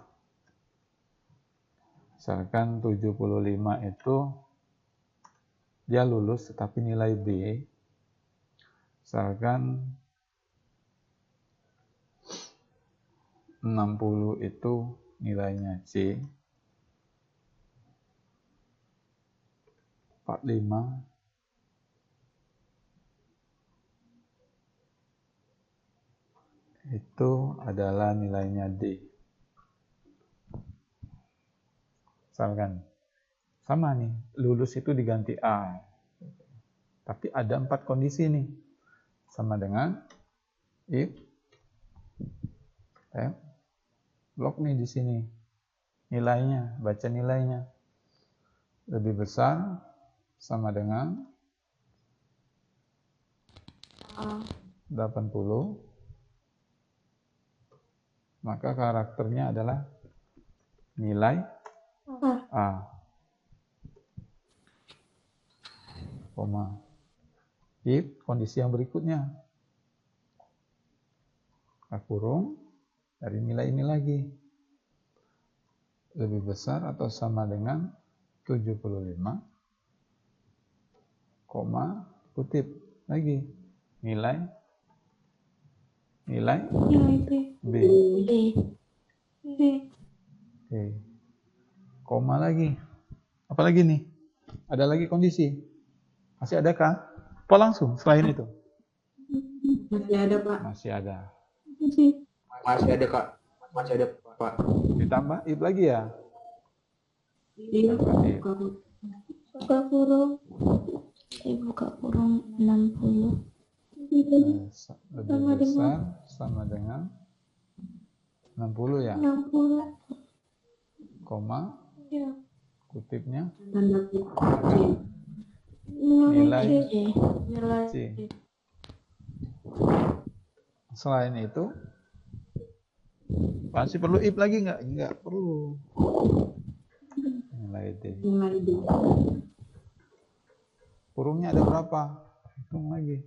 Misalkan 75 itu dia lulus tetapi nilai B. Misalkan 60 itu nilainya C. 45 itu adalah nilainya D. Misalkan sama nih, lulus itu diganti A. Tapi ada 4 kondisi nih. Sama dengan if blok nih di sini. Nilainya, baca nilainya. Lebih besar sama dengan 80. Maka karakternya adalah nilai A. Koma. If kondisi yang berikutnya. Kurung dari nilai ini lagi. Lebih besar atau sama dengan 75, koma, kutip lagi. Nilai B. Oke. Koma lagi. Apa lagi nih? Ada lagi kondisi? Masih adakah? Apa langsung selain itu? Masih ada, Pak. Masih ada. Masih ada, Kak. Masih ada, Pak. Ditambah if lagi ya? Iya, Buka kurung. Buka kurung 60. Lebih besar sama dengan 60 ya? 60. Koma, Ya. kutipnya tanda kutip. nilai Nilai C. Selain itu, masih perlu if lagi nggak? Nggak perlu. Nilai D. Nilai D. Kurungnya ada berapa? Hitung lagi.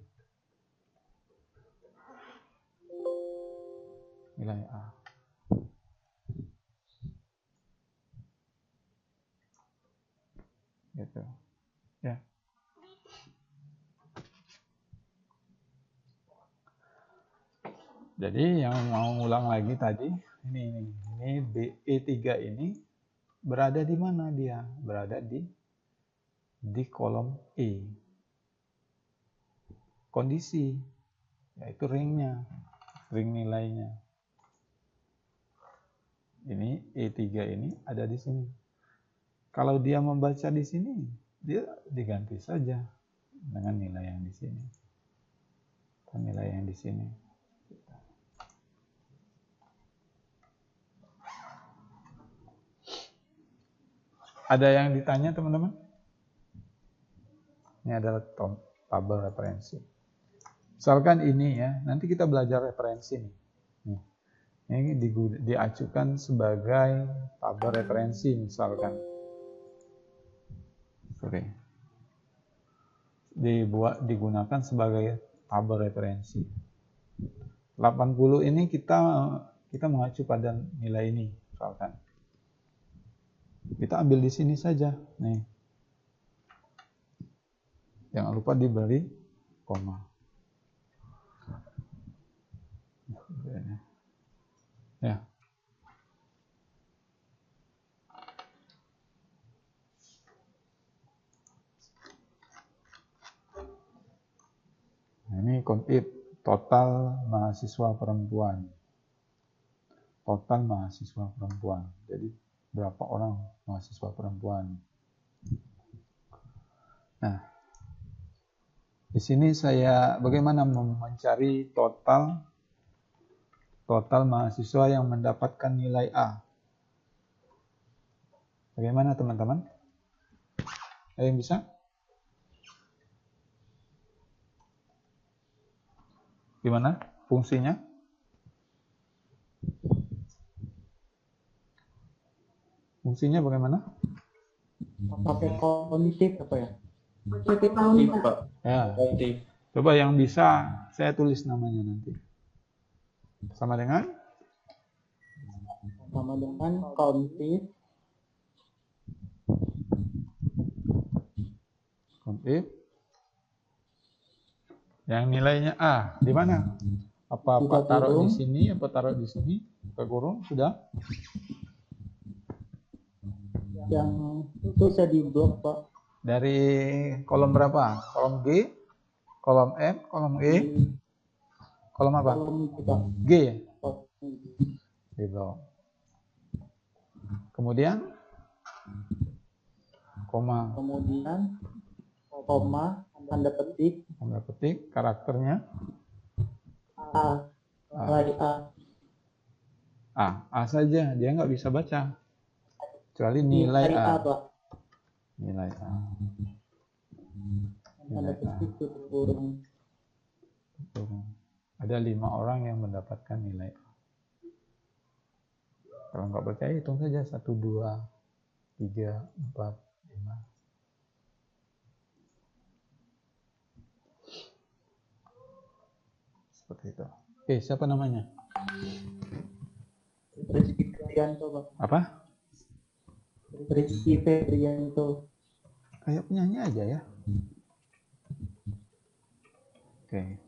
nilai A. Gitu. Ya. Jadi yang mau ulang lagi tadi, ini E3 ini berada di mana dia? Berada di kolom E. Kondisi, yaitu ringnya, ring nilainya. Ini E3 ini ada di sini. Kalau dia membaca di sini, dia diganti saja dengan nilai yang di sini. Atau nilai yang di sini. Ada yang ditanya teman-teman? Ini adalah tabel referensi. Misalkan ini ya, nanti kita belajar referensi nih. Ini diacukan sebagai tabel referensi misalkan. Digunakan sebagai tabel referensi. 80 ini kita mengacu pada nilai ini misalkan. Kita ambil di sini saja, nih. Jangan lupa diberi koma. Ya. Nah, ini kontit total mahasiswa perempuan. Total mahasiswa perempuan. Jadi berapa orang mahasiswa perempuan? Nah, di sini saya bagaimana mencari total mahasiswa yang mendapatkan nilai A. Bagaimana teman-teman? Ada yang bisa? Gimana fungsinya? Fungsinya bagaimana? Pakai kognitif apa ya? Pakai kognitif, Pak. Ya. Kognitif. Coba yang bisa saya tulis namanya nanti. Sama dengan Kognitif. Kontif. Yang nilainya A, di mana? Apa taruh di sini? Apa taruh di sini? Buka kurung, sudah? Yang itu saya di blok, Pak. Dari kolom berapa? Kolom G, kolom M, kolom E, kolom apa? G ya? Di blok. Kemudian koma. Kemudian koma, tanda petik, karakternya A, nilai A. A saja, dia nggak bisa baca. Kecuali nilai A. Pak. Nilai A. Tanda petik tutup kurung. Ada 5 orang yang mendapatkan nilai A. Kalau nggak percaya hitung saja 1, 2, 3, 4, 5. Seperti itu. Oke, siapa namanya? Rizky Febrianto, Pak. Apa? Rizky Febrianto. Kayak penyanyi aja ya. Oke.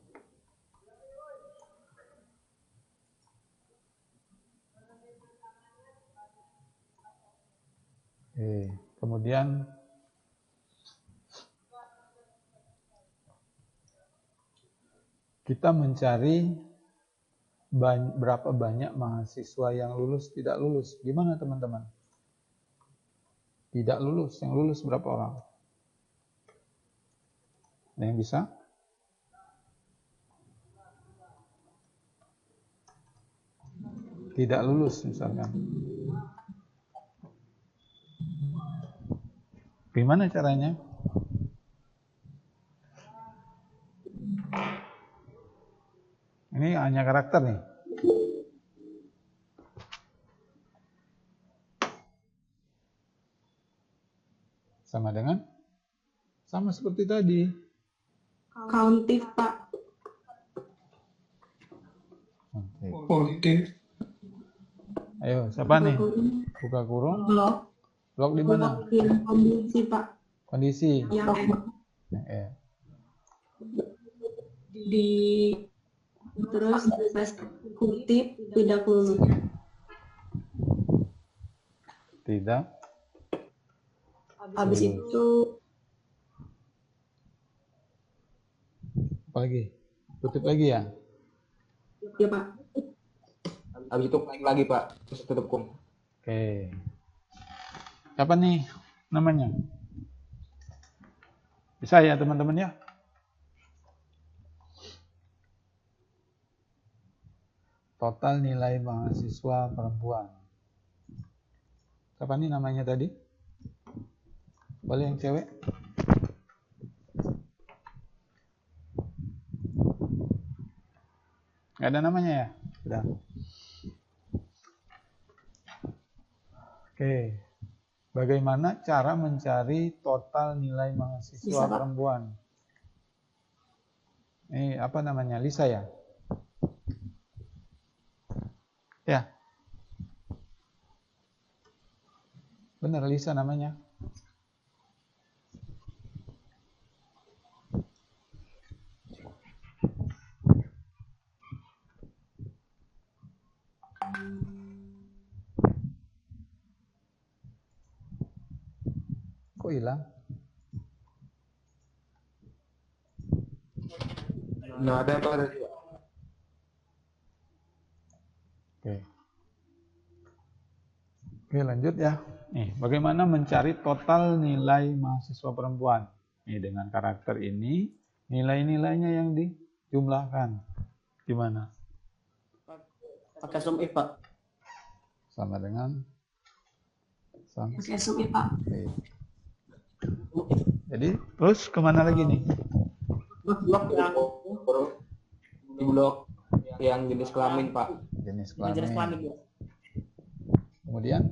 Kemudian kita mencari berapa banyak mahasiswa yang lulus, tidak lulus. Gimana teman-teman? Tidak lulus, yang lulus berapa orang? Ada yang bisa? Tidak lulus misalkan. Gimana caranya? Ini hanya karakter nih. Sama dengan? Sama seperti tadi. Kauntif, Pak. Kognitif. Ayo, siapa nih? kurung Buka kurung. blok Blok di mana? yang kondisi Pak Kondisi. yang Ya. di terus tes kutip tidak lulus. Tidak. Habis Lulus. itu Apa lagi? Kutip lagi ya? ya Pak Habis itu klik lagi Pak, terus tutup kum. Oke. Siapa nih namanya? Bisa ya teman-teman ya? Total nilai mahasiswa perempuan. Siapa nih namanya tadi? Boleh yang cewek? Nggak ada namanya ya? Sudah. Oke. Bagaimana cara mencari total nilai mahasiswa Bisa, Pak. perempuan? Ini apa namanya? Lisa ya? Ya. Benar Lisa namanya. Kok hilang? Nah, ada Pak tadi Pak. Oke. Oke, lanjut ya. Nih, bagaimana mencari total nilai mahasiswa perempuan? Nih, dengan karakter ini, nilai-nilainya yang dijumlahkan. Gimana? Pakai sum if Pak. Sama dengan pakai sum Pak Oke. Jadi, terus kemana lagi nih? Blok yang di blok yang jenis kelamin Pak. Jenis Jenis kelamin. kelamin ya. Kemudian,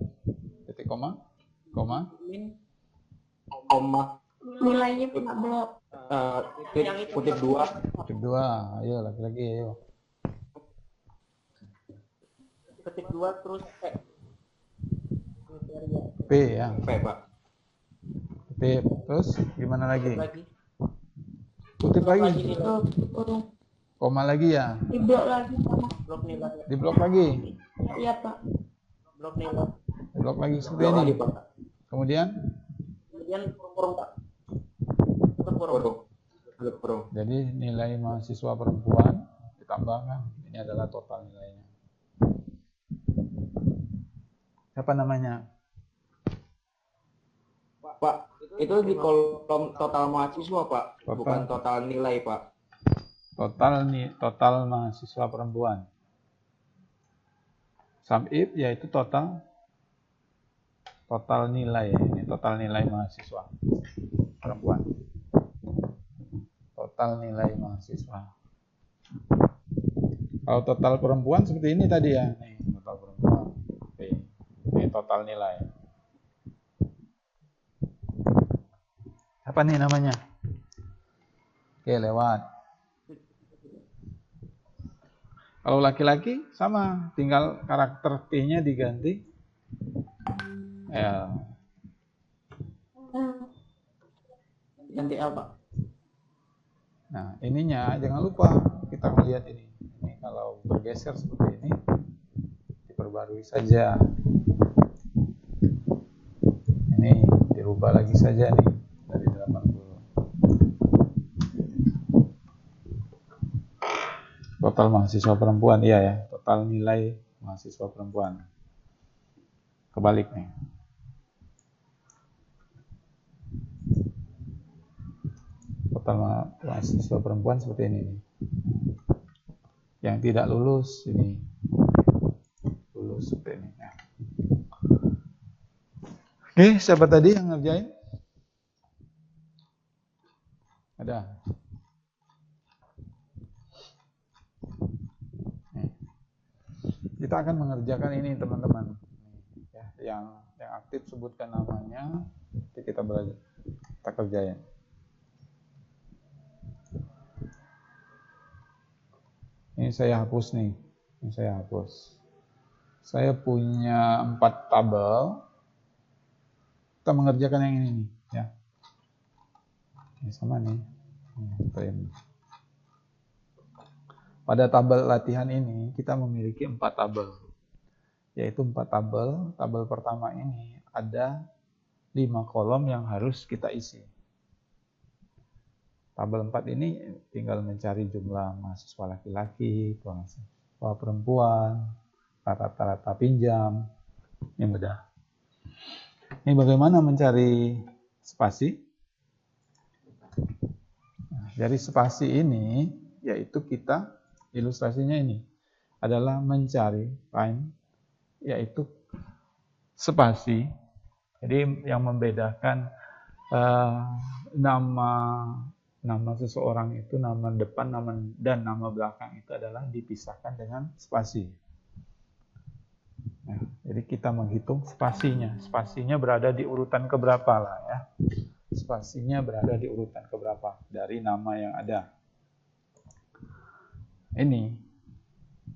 titik koma, koma, Koma nilainya Pak blok kutip 2 kutip 2. Ayo, laki-laki, ayo. kutip 2 terus P ya. P Pak. P. Terus, gimana lagi? Lagi. Kutip lagi. blok kurung Koma lagi ya. di blok lagi sama Blok nilai. Di blok lagi. iya Pak Blok nilai. Di blok lagi seperti Blok ini. lagi Pak. Kemudian, Kemudian kurung Pak. Tutup kurung. Tutup kurung. jadi nilai mahasiswa perempuan ditambahkan. Ini adalah total nilainya. Siapa namanya? Pak, itu di kolom total mahasiswa Pak, Total. bukan total nilai Pak. Total mahasiswa perempuan. Sum if yaitu total nilai. Ini total nilai mahasiswa perempuan. Total nilai mahasiswa. Kalau total perempuan seperti ini tadi ya. Nih, total perempuan. Oke. Ini total nilai. Apa nih namanya? Oke, lewat. Kalau laki-laki sama, tinggal karakter T-nya diganti L. Ganti L Pak. Nah, ininya jangan lupa kita melihat ini. Ini kalau bergeser seperti ini, diperbarui saja. Ini dirubah lagi saja nih dari 80. Total mahasiswa perempuan, iya ya, total nilai mahasiswa perempuan. Kebalik nih. Total mahasiswa perempuan seperti ini nih. Yang tidak lulus ini lulus seperti ini. Nah. Oke, siapa tadi yang ngerjain? Ada. Kita akan mengerjakan ini teman-teman. Ya, yang aktif sebutkan namanya, nanti kita belajar, kita kerjain. Ini saya hapus nih. Ini saya hapus. saya punya 4 tabel. Kita mengerjakan yang ini nih, ya. Ini sama nih. Frame. Pada tabel latihan ini kita memiliki 4 tabel. Yaitu 4 tabel. Tabel pertama ini ada 5 kolom yang harus kita isi. Tabel 4 ini tinggal mencari jumlah mahasiswa laki-laki, mahasiswa perempuan, rata-rata pinjam. Ini mudah. Ini bagaimana mencari spasi? Nah, dari spasi ini, yaitu kita, ilustrasinya ini, adalah mencari, find, yaitu spasi. Jadi yang membedakan nama seseorang itu, nama depan dan nama belakang itu adalah dipisahkan dengan spasi. Nah, jadi kita menghitung spasinya. Spasinya berada di urutan keberapa lah ya. Spasinya berada di urutan keberapa dari nama yang ada. Ini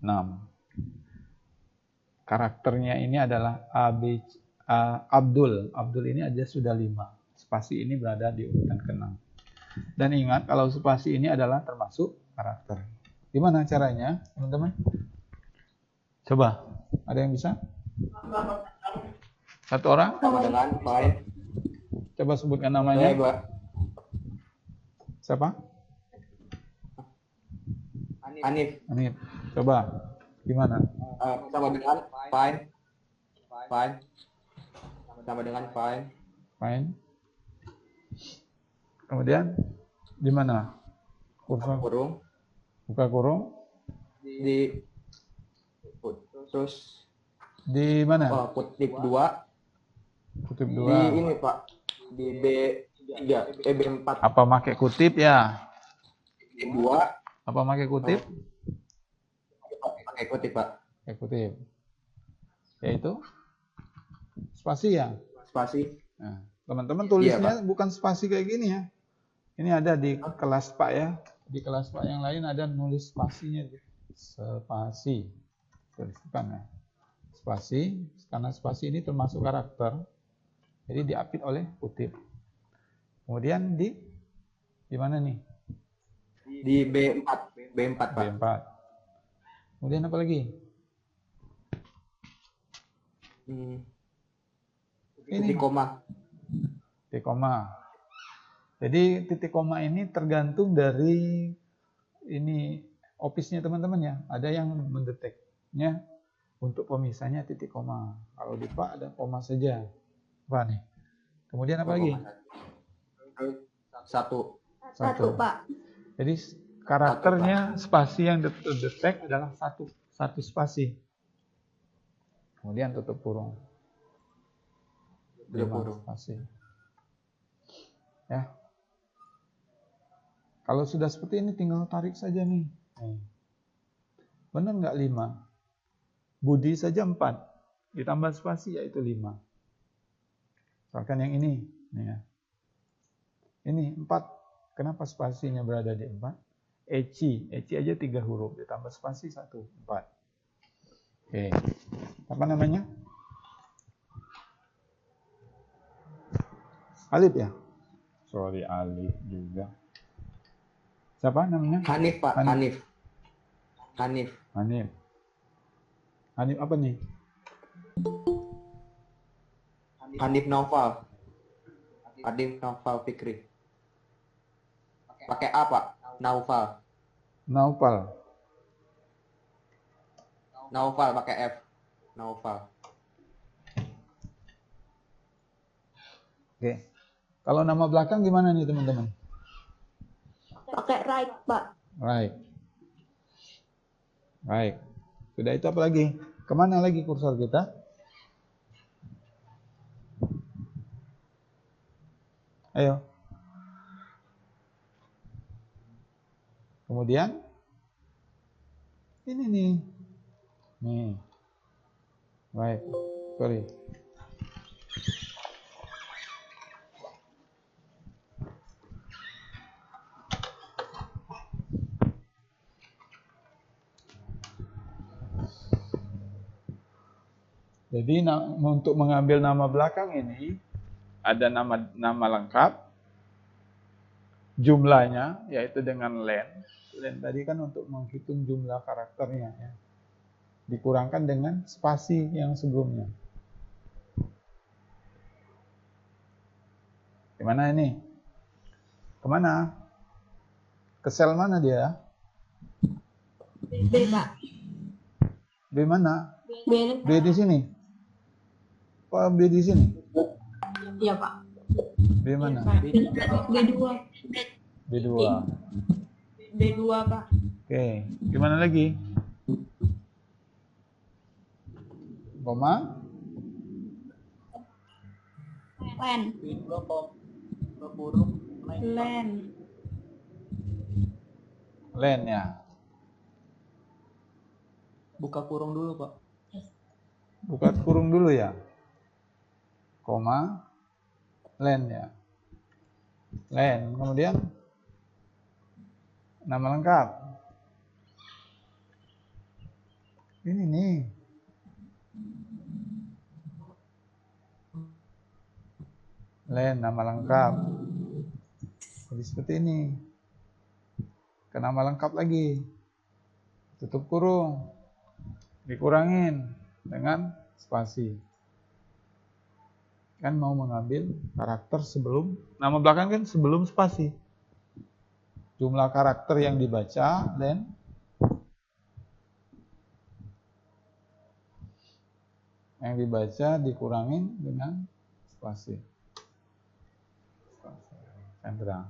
6. Karakternya ini adalah Abdul. Abdul ini aja sudah 5. Spasi ini berada di urutan ke-6. Dan ingat kalau spasi ini adalah termasuk karakter. Gimana caranya, teman-teman? Coba, ada yang bisa? Satu orang? Sama dengan find. Coba sebutkan namanya. Coba. Siapa? Hanif. Hanif. Coba, gimana? Sama dengan find. Find. Sama dengan find. Main. Kemudian, di mana? Kursor. Kurung. Buka kurung. Terus Di mana? kutip 2. Kutip Di 2. ini Pak. Di B3. B4. Apa pakai kutip ya? B2. Apa pakai kutip? Pakai kutip Pak. Pakai kutip. Yaitu spasi ya. Spasi. Nah, teman-teman tulisnya Iya, bukan spasi kayak gini ya. Ini ada di kelas Pak ya. Di kelas Pak yang lain ada nulis spasinya. Spasi. Tuliskan ya. Spasi, karena spasi ini termasuk karakter. Jadi diapit oleh kutip. Kemudian di mana nih? Di B4. B4 Pak. B4. Kemudian apa lagi? Titik koma. Titik koma. Jadi titik koma ini tergantung dari ini office-nya teman-teman ya. Ada yang mendeteknya untuk pemisahnya titik koma. Kalau di Pak ada koma saja. Apa nih? Kemudian apa lagi? Satu. Satu, Pak. Jadi karakternya spasi yang terdetek adalah satu spasi. Kemudian tutup kurung. 5 spasi. Ya. Kalau sudah seperti ini tinggal tarik saja nih. Benar nggak 5? Budi saja 4. Ditambah spasi yaitu 5. Misalkan yang ini. Nih ya. Ini 4. Kenapa spasinya berada di 4? Eci aja 3 huruf. Ditambah spasi 1. 4. Oke. Apa namanya? Alif ya? Sorry, Alif juga. Siapa namanya? Hanif Pak. Hanif. Hanif. Hanif. Hanif apa nih? Hanif Naufal. Hanif Naufal Fikri. Pakai A Pak. Naufal. Naufal. Naufal pakai F. Naufal. Oke. Kalau nama belakang gimana nih teman-teman? Pakai right, Pak. Right. Baik. Sudah itu apa lagi? Kemana lagi kursor kita? Ayo. Kemudian ini nih. Nih. Baik. Sorry. Jadi untuk mengambil nama belakang ini ada nama lengkap, jumlahnya yaitu dengan len. Len tadi kan untuk menghitung jumlah karakternya ya. Dikurangkan dengan spasi yang sebelumnya. Gimana ini? Kemana? Ke sel mana dia? B, Pak. B mana? B. B di sini. Apa B di sini? Iya, Pak. B mana? B2. B2. B2, Pak. Oke, gimana lagi? Koma? Len. Len. Len ya. Buka kurung dulu, Pak. Buka kurung dulu ya. Koma. Len ya. Len. Kemudian nama lengkap. Ini nih. Len, nama lengkap. Jadi seperti ini. Ke nama lengkap lagi. Tutup kurung. Dikurangin dengan spasi. Kan mau mengambil karakter sebelum, nama belakang kan sebelum spasi. Jumlah karakter yang dibaca dan yang dibaca dikurangin dengan spasi. Sandra.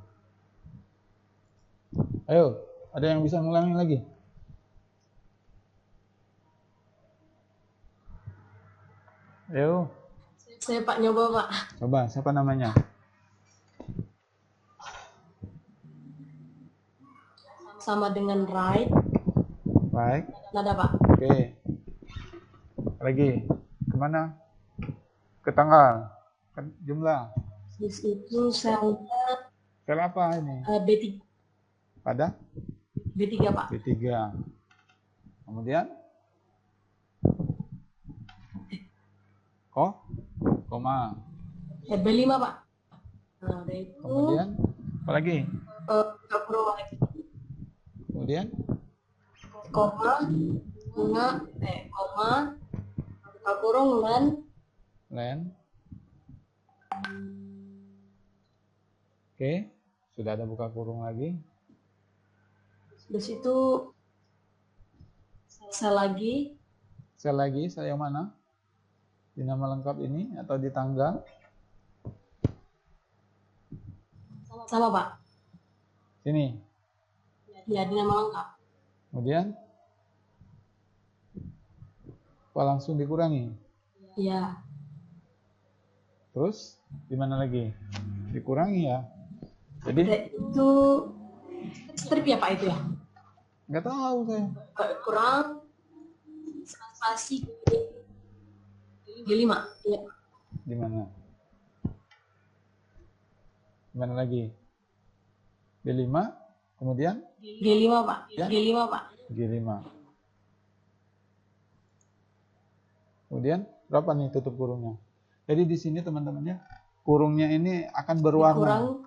Ayo, ada yang bisa ngulangin lagi? Ayo. Saya Pak nyoba, Pak. Coba, siapa namanya? Sama dengan right. Baik. Nada, Pak. Oke. Lagi. Kemana? Ke tanggal. Ke jumlah. Di situ selnya Sel apa ini? B3. Pada? B3, Pak. B3. Kemudian? Koma. B5, Pak. Nah, udah itu. Kemudian? Apa lagi? Buka kurung lagi. Kemudian? Koma. Buka kurung Len. Oke. Sudah ada buka kurung lagi. di situ sel lagi. Sel lagi, sel yang mana? Di nama lengkap ini atau di tanggal? Sama, Pak. Sini. Ya, di nama lengkap. Kemudian? Apa langsung dikurangi? Ya. Terus di mana lagi? Dikurangi ya. Jadi Itu strip ya, Pak, itu ya? nggak tahu saya. Kurang spasi G5. Ya. Di mana? Di mana lagi? B5, kemudian G5, Pak. Ya. G5, Pak. G5. Kemudian berapa nih tutup kurungnya? Jadi di sini teman-teman ya, kurungnya ini akan berwarna.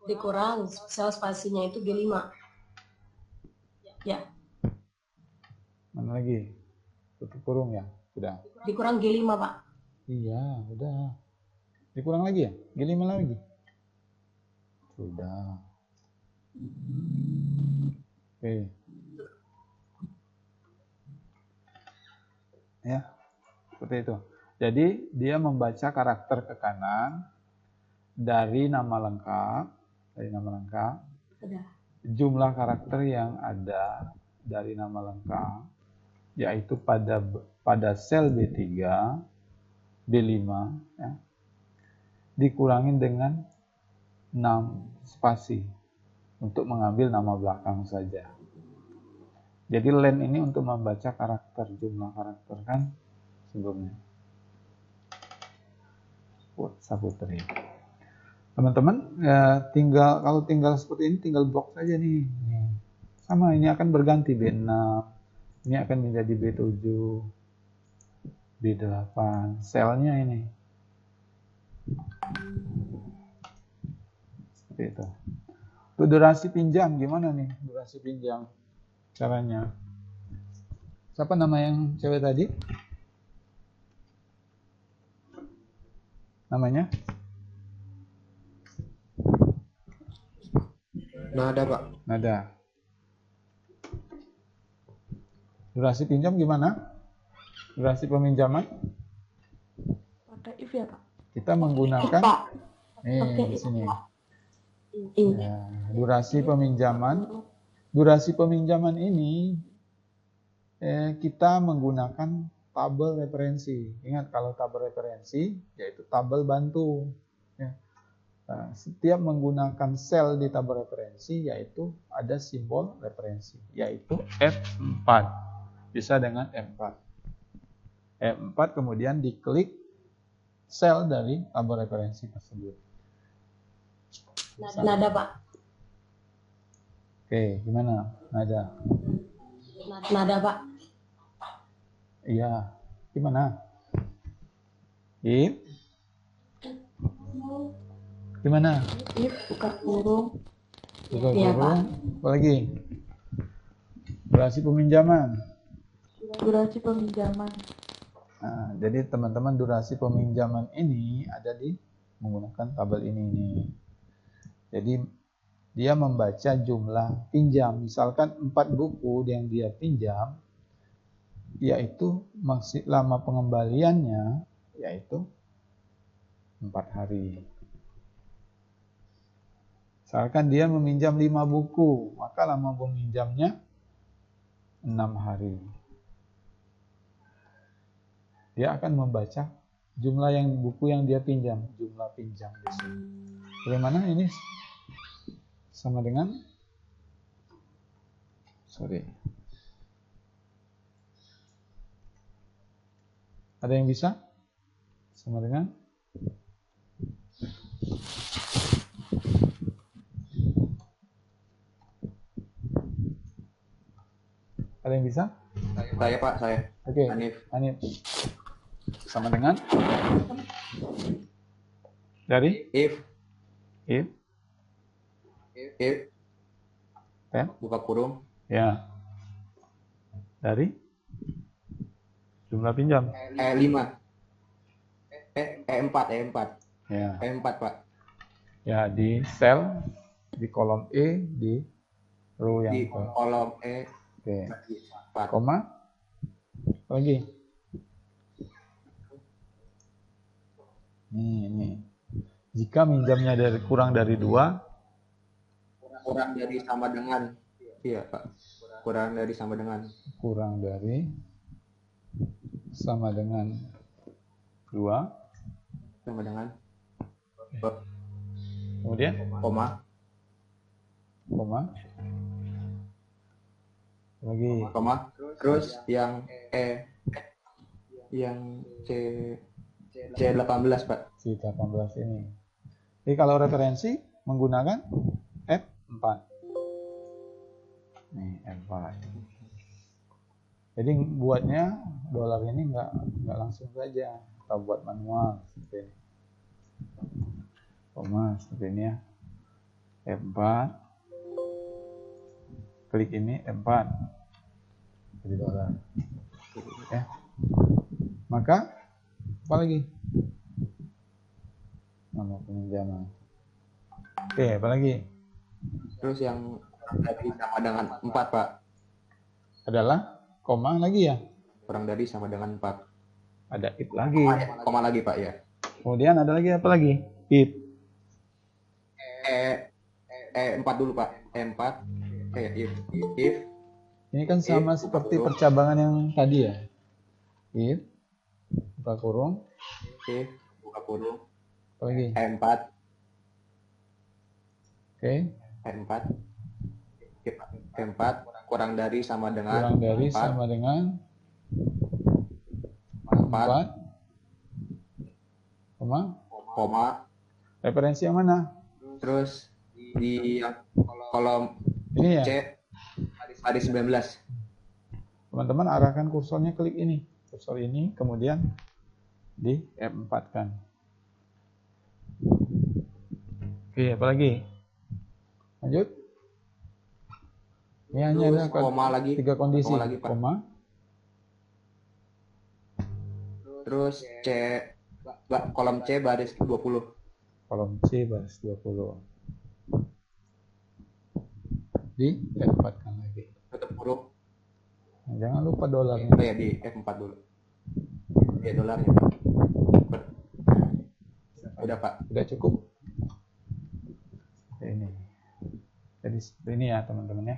Dikurang sel spasinya itu G5. Ya. Mana lagi? Tutup kurung ya? Sudah. Dikurang G5, Pak. Iya, udah. Dikurang lagi ya? G5 lagi? Sudah. Oke. Ya, seperti itu. Jadi dia membaca karakter ke kanan dari nama lengkap, Sudah. jumlah karakter yang ada dari nama lengkap, yaitu pada sel B3, B5, ya, dikurangin dengan 6 spasi untuk mengambil nama belakang saja. Jadi len ini untuk membaca karakter, jumlah karakter kan sebelumnya. Saputri. Teman-teman, ya, kalau tinggal seperti ini tinggal blok saja nih. Sama ini akan berganti B6, Ini akan menjadi B7, B8, selnya ini. Seperti itu. Untuk durasi pinjam, gimana nih durasi pinjam caranya? Siapa nama yang cewek tadi? Namanya? Nada, Pak. Nada. Durasi pinjam gimana? Durasi peminjaman? Pakai if ya, Pak? Kita menggunakan Pak. di sini. Ini. Ya, durasi peminjaman. Durasi peminjaman ini kita menggunakan tabel referensi. Ingat kalau tabel referensi yaitu tabel bantu. Ya. Nah, setiap menggunakan sel di tabel referensi yaitu ada simbol referensi yaitu F4. Bisa dengan F4. F4 kemudian diklik sel dari tabel referensi tersebut. Nada, Pak. Oke, gimana? Nada. Nada, Pak. Iya. Gimana? If. Gimana? If buka kurung. Buka Iya, kurung. Apa lagi? Durasi peminjaman. Durasi peminjaman. Nah, jadi teman-teman durasi peminjaman ini ada di menggunakan tabel ini. Jadi dia membaca jumlah pinjam. Misalkan 4 buku yang dia pinjam, yaitu lama pengembaliannya yaitu 4 hari. Misalkan dia meminjam 5 buku, maka lama peminjamnya 6 hari. Dia akan membaca jumlah buku yang dia pinjam, jumlah pinjam di sini. Bagaimana ini sama dengan Ada yang bisa? Sama dengan Ada yang bisa? Saya, Pak, saya. Oke. Hanif. Sama dengan dari If buka kurung ya dari jumlah pinjam 5 E4 ya E4, Pak. ya di sel di kolom E di row yang Di kolom E. oke 4. koma apa lagi ini jika minjamnya kurang dari 2 Kurang dari sama dengan, iya, Pak. Kurang dari sama dengan 2 sama dengan kemudian koma lagi terus yang C18, Pak. C18 ini. Jadi kalau referensi menggunakan F4. Nih F4. Jadi buatnya dolar ini nggak langsung saja, kita buat manual seperti ini. Seperti ini ya. F4. Klik ini F4. Jadi dolar. Ya. Maka apa lagi? Nama peminjaman. Oke, apa lagi? Terus yang dari sama dengan 4, Pak. Adalah koma lagi ya? Kurang dari sama dengan 4. Ada if lagi. Koma lagi, Pak, ya. Kemudian ada lagi apa lagi? If. E4 dulu, Pak. E4. If. Ini kan sama seperti percabangan yang tadi ya. If. Buka kurung. If. Buka kurung. Apa lagi? E4. Oke. E4. E4. Kurang dari sama dengan Kurang dari 4. sama dengan 4. 4. Koma. Referensi yang mana? Terus di kolom Ini ya? C. Hari 19. Teman-teman arahkan kursornya klik ini. Kursor ini kemudian di F4 kan. Oke, apalagi? Lanjut. Ini hanya ada koma lagi. 3 kondisi. Koma lagi, Pak. Koma. Terus kolom C baris 20. Kolom C baris 20. Di F4 kan lagi. Tutup huruf. Nah, jangan lupa dolarnya. Oh ya, di F4 dulu. Ya, dolarnya, Pak. Udah, Pak. Udah cukup. Ini. Jadi ini ya teman-teman ya.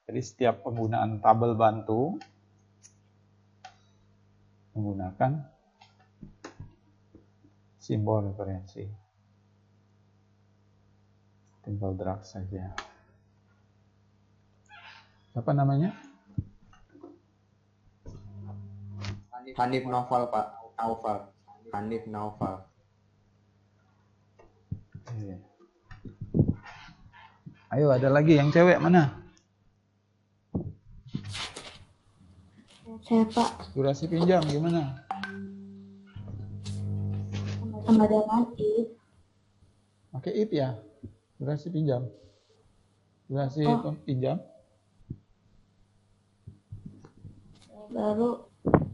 Jadi setiap penggunaan tabel bantu menggunakan simbol referensi. Tinggal drag saja. Apa namanya? Hanif Naufal, Pak. Naufal. Hanif Naufal. Oke. Ayo, ada lagi yang cewek mana? Saya Pak. Durasi pinjam gimana? Sama dengan if. Pakai if ya? Durasi pinjam. Durasi pinjam. Baru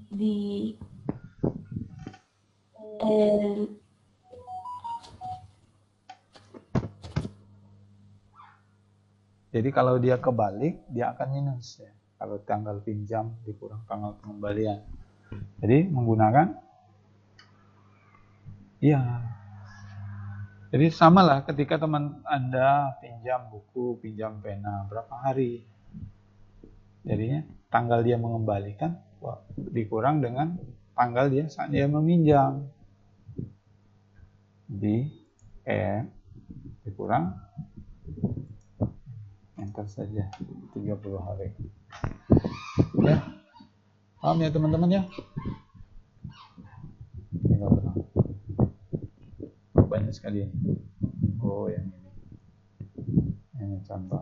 di Jadi kalau dia kebalik, dia akan minus ya. Kalau tanggal pinjam dikurang tanggal pengembalian. Jadi menggunakan, iya. Jadi samalah ketika teman Anda pinjam buku, pinjam pena, berapa hari. Jadinya tanggal dia mengembalikan dikurang dengan tanggal dia saat dia meminjam. Di dikurang, enter saja 30 hari. Ya, paham ya teman-teman ya? Tinggal terang. Banyak sekali ini. Oh, yang ini. Ini contoh.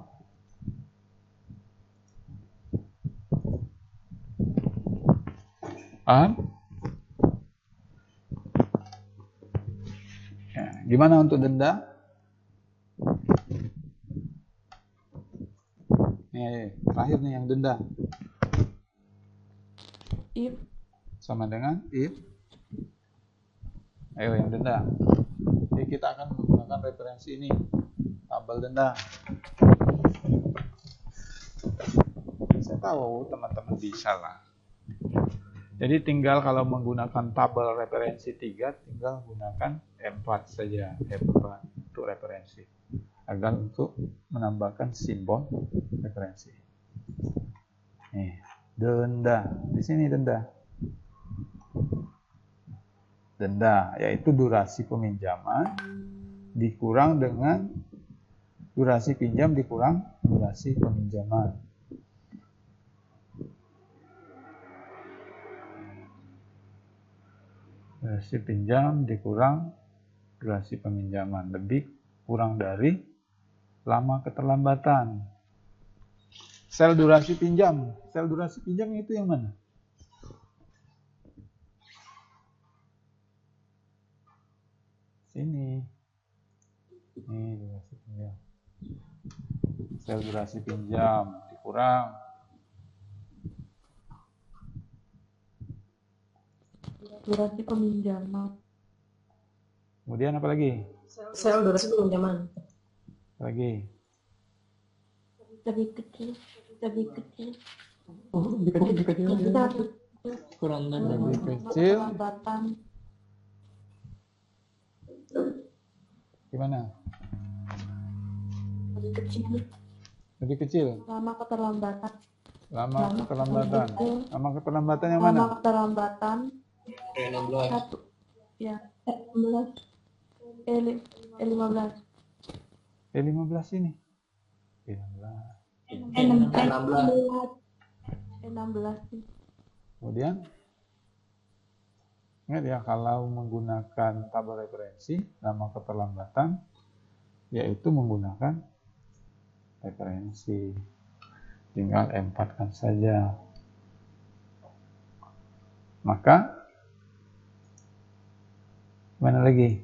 Paham? Ya, gimana untuk denda? Nih, terakhir nih yang denda. if Sama dengan if. Ayo yang denda. Jadi kita akan menggunakan referensi ini. Tabel denda. Saya tahu teman-teman bisa lah. Jadi tinggal kalau menggunakan tabel referensi 3, tinggal gunakan F4 saja. F4 untuk referensi. Agar untuk menambahkan simbol referensi. Nih, denda. Di sini denda. Denda, yaitu durasi peminjaman dikurang dengan durasi pinjam dikurang durasi peminjaman. Durasi pinjam dikurang durasi peminjaman, lebih kurang dari lama keterlambatan. Sel durasi pinjam itu yang mana? Sini. Ini durasi pinjam. Sel durasi pinjam dikurang durasi peminjaman. kemudian apa lagi? Sel durasi peminjaman. Lagi. Lebih kecil. Lebih kecil. Kurang dari Lebih kecil. Keterlambatan. Gimana? Lebih kecil. Lebih kecil. Lama keterlambatan. Lama keterlambatan. Lama keterlambatan yang mana? Lama keterlambatan. 16. Satu. Ya. 16. 15. 15 ini. 15. 16. Kemudian ingat ya, kalau menggunakan tabel referensi lama keterlambatan yaitu menggunakan referensi, tinggal M4 kan saja. maka mana lagi?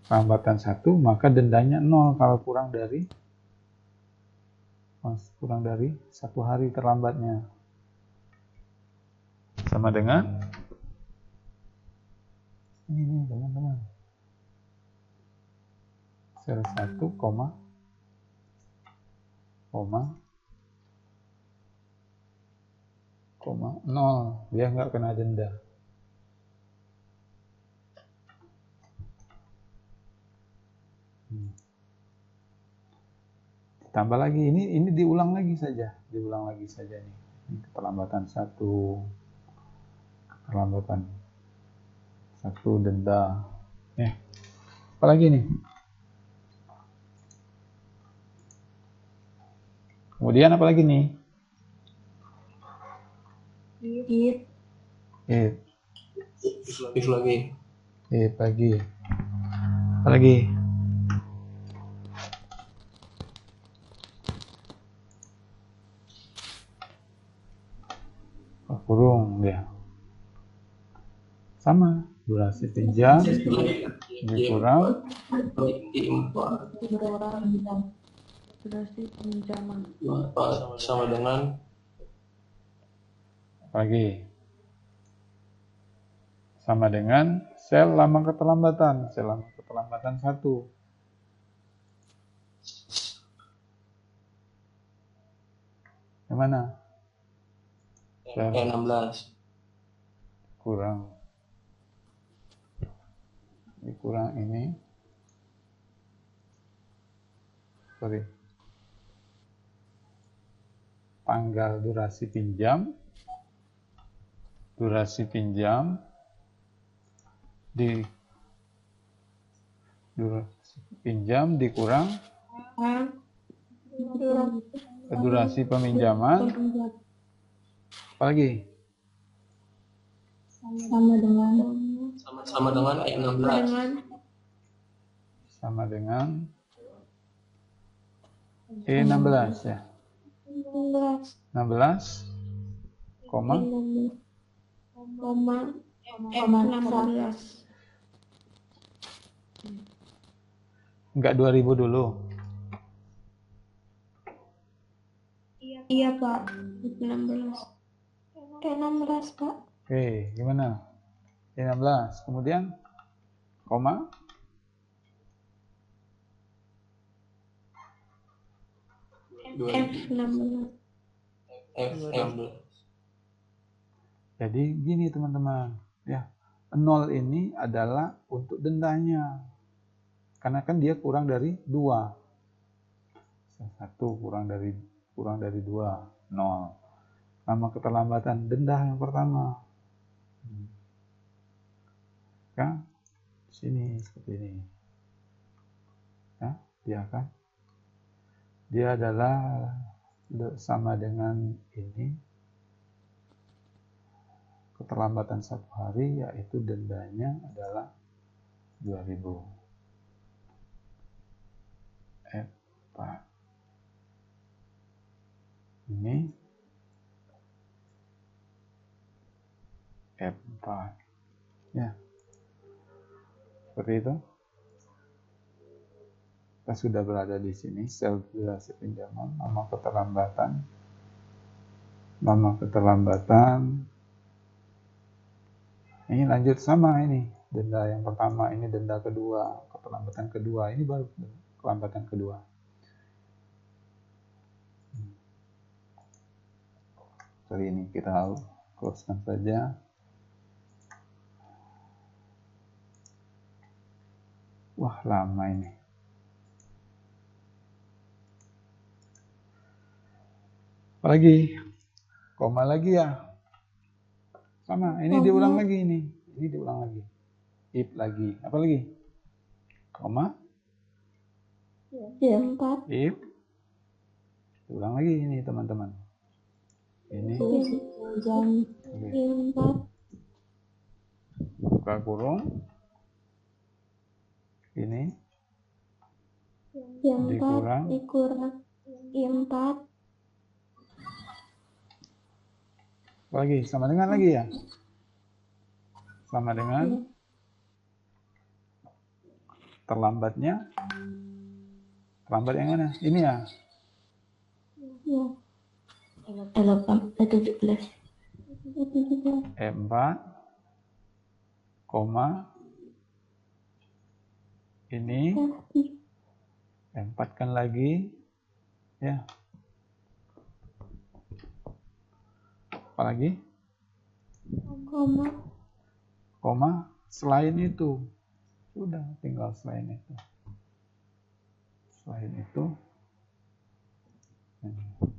Terlambatan 1, maka dendanya 0 kalau kurang dari 1 hari terlambatnya. Sama dengan ini teman-teman. Sel 1, 0, dia nggak kena denda. Tambah lagi, ini diulang lagi saja nih. Ini keterlambatan 1, denda. Apalagi nih? Kemudian apalagi nih? If lagi. Apalagi? Kurung dia. Sama, durasi pinjam dikurang durasi pinjaman sama dengan lagi. Sama dengan sel lama keterlambatan 1. Yang mana? Sel 16. dikurang ini. Tanggal durasi pinjam dikurang durasi peminjaman. Apalagi? Sama dengan E16. Sama dengan E16 ya. 16, koma enggak 2000 dulu. Iya Pak, 16. 16 Pak. Oke, gimana? E16, kemudian koma F16. Jadi gini teman-teman, ya. 0 ini adalah untuk dendanya. Karena kan dia kurang dari 2. 1 kurang dari 2, 0. Lama keterlambatan denda yang pertama. Kan? Sini seperti ini. Ya, dia adalah sama dengan ini. Keterlambatan 1 hari, yaitu dendanya adalah 2000. F4. Ini F4. Ya. Seperti itu. Kita sudah berada di sini, sel durasi pinjaman, lama keterlambatan. Ini lanjut sama ini, denda yang pertama, ini denda kedua, keterlambatan kedua, ini baru keterlambatan kedua. Kali ini kita close-kan saja. Wah, lama ini. Apalagi? Koma lagi ya. Sama, ini diulang lagi ini. Ini diulang lagi. If lagi. Apa lagi? Koma. If. Diulang lagi ini teman-teman. Ini. Buka kurung. Ini. Dikurang. I4. Lagi, sama dengan lagi ya? Sama dengan terlambatnya. Terlambat yang mana? Ini ya? Iya. 17. E4, koma, ini, E4 kan lagi, ya. Apalagi? Koma, selain itu. Sudah, tinggal selain itu. Selain itu,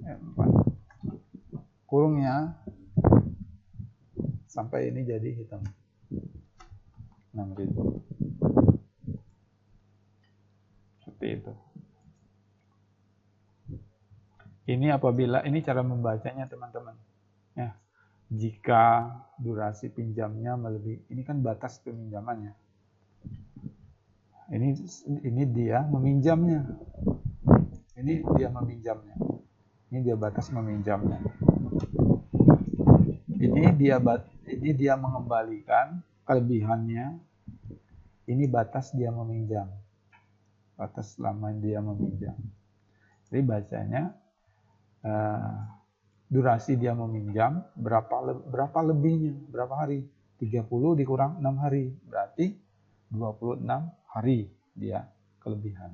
E4. Kurungnya, sampai ini jadi hitam. 6.000. Seperti itu. Ini apabila, ini cara membacanya teman-teman. Ya, jika durasi pinjamnya melebihi, ini kan batas peminjamannya. Ini dia meminjamnya. Ini dia meminjamnya. Ini dia batas meminjamnya. Ini dia mengembalikan kelebihannya. Ini batas dia meminjam. Batas selama dia meminjam. Jadi bacanya durasi dia meminjam berapa lebihnya, berapa hari? 30 dikurang 6 hari, berarti 26 hari dia kelebihan.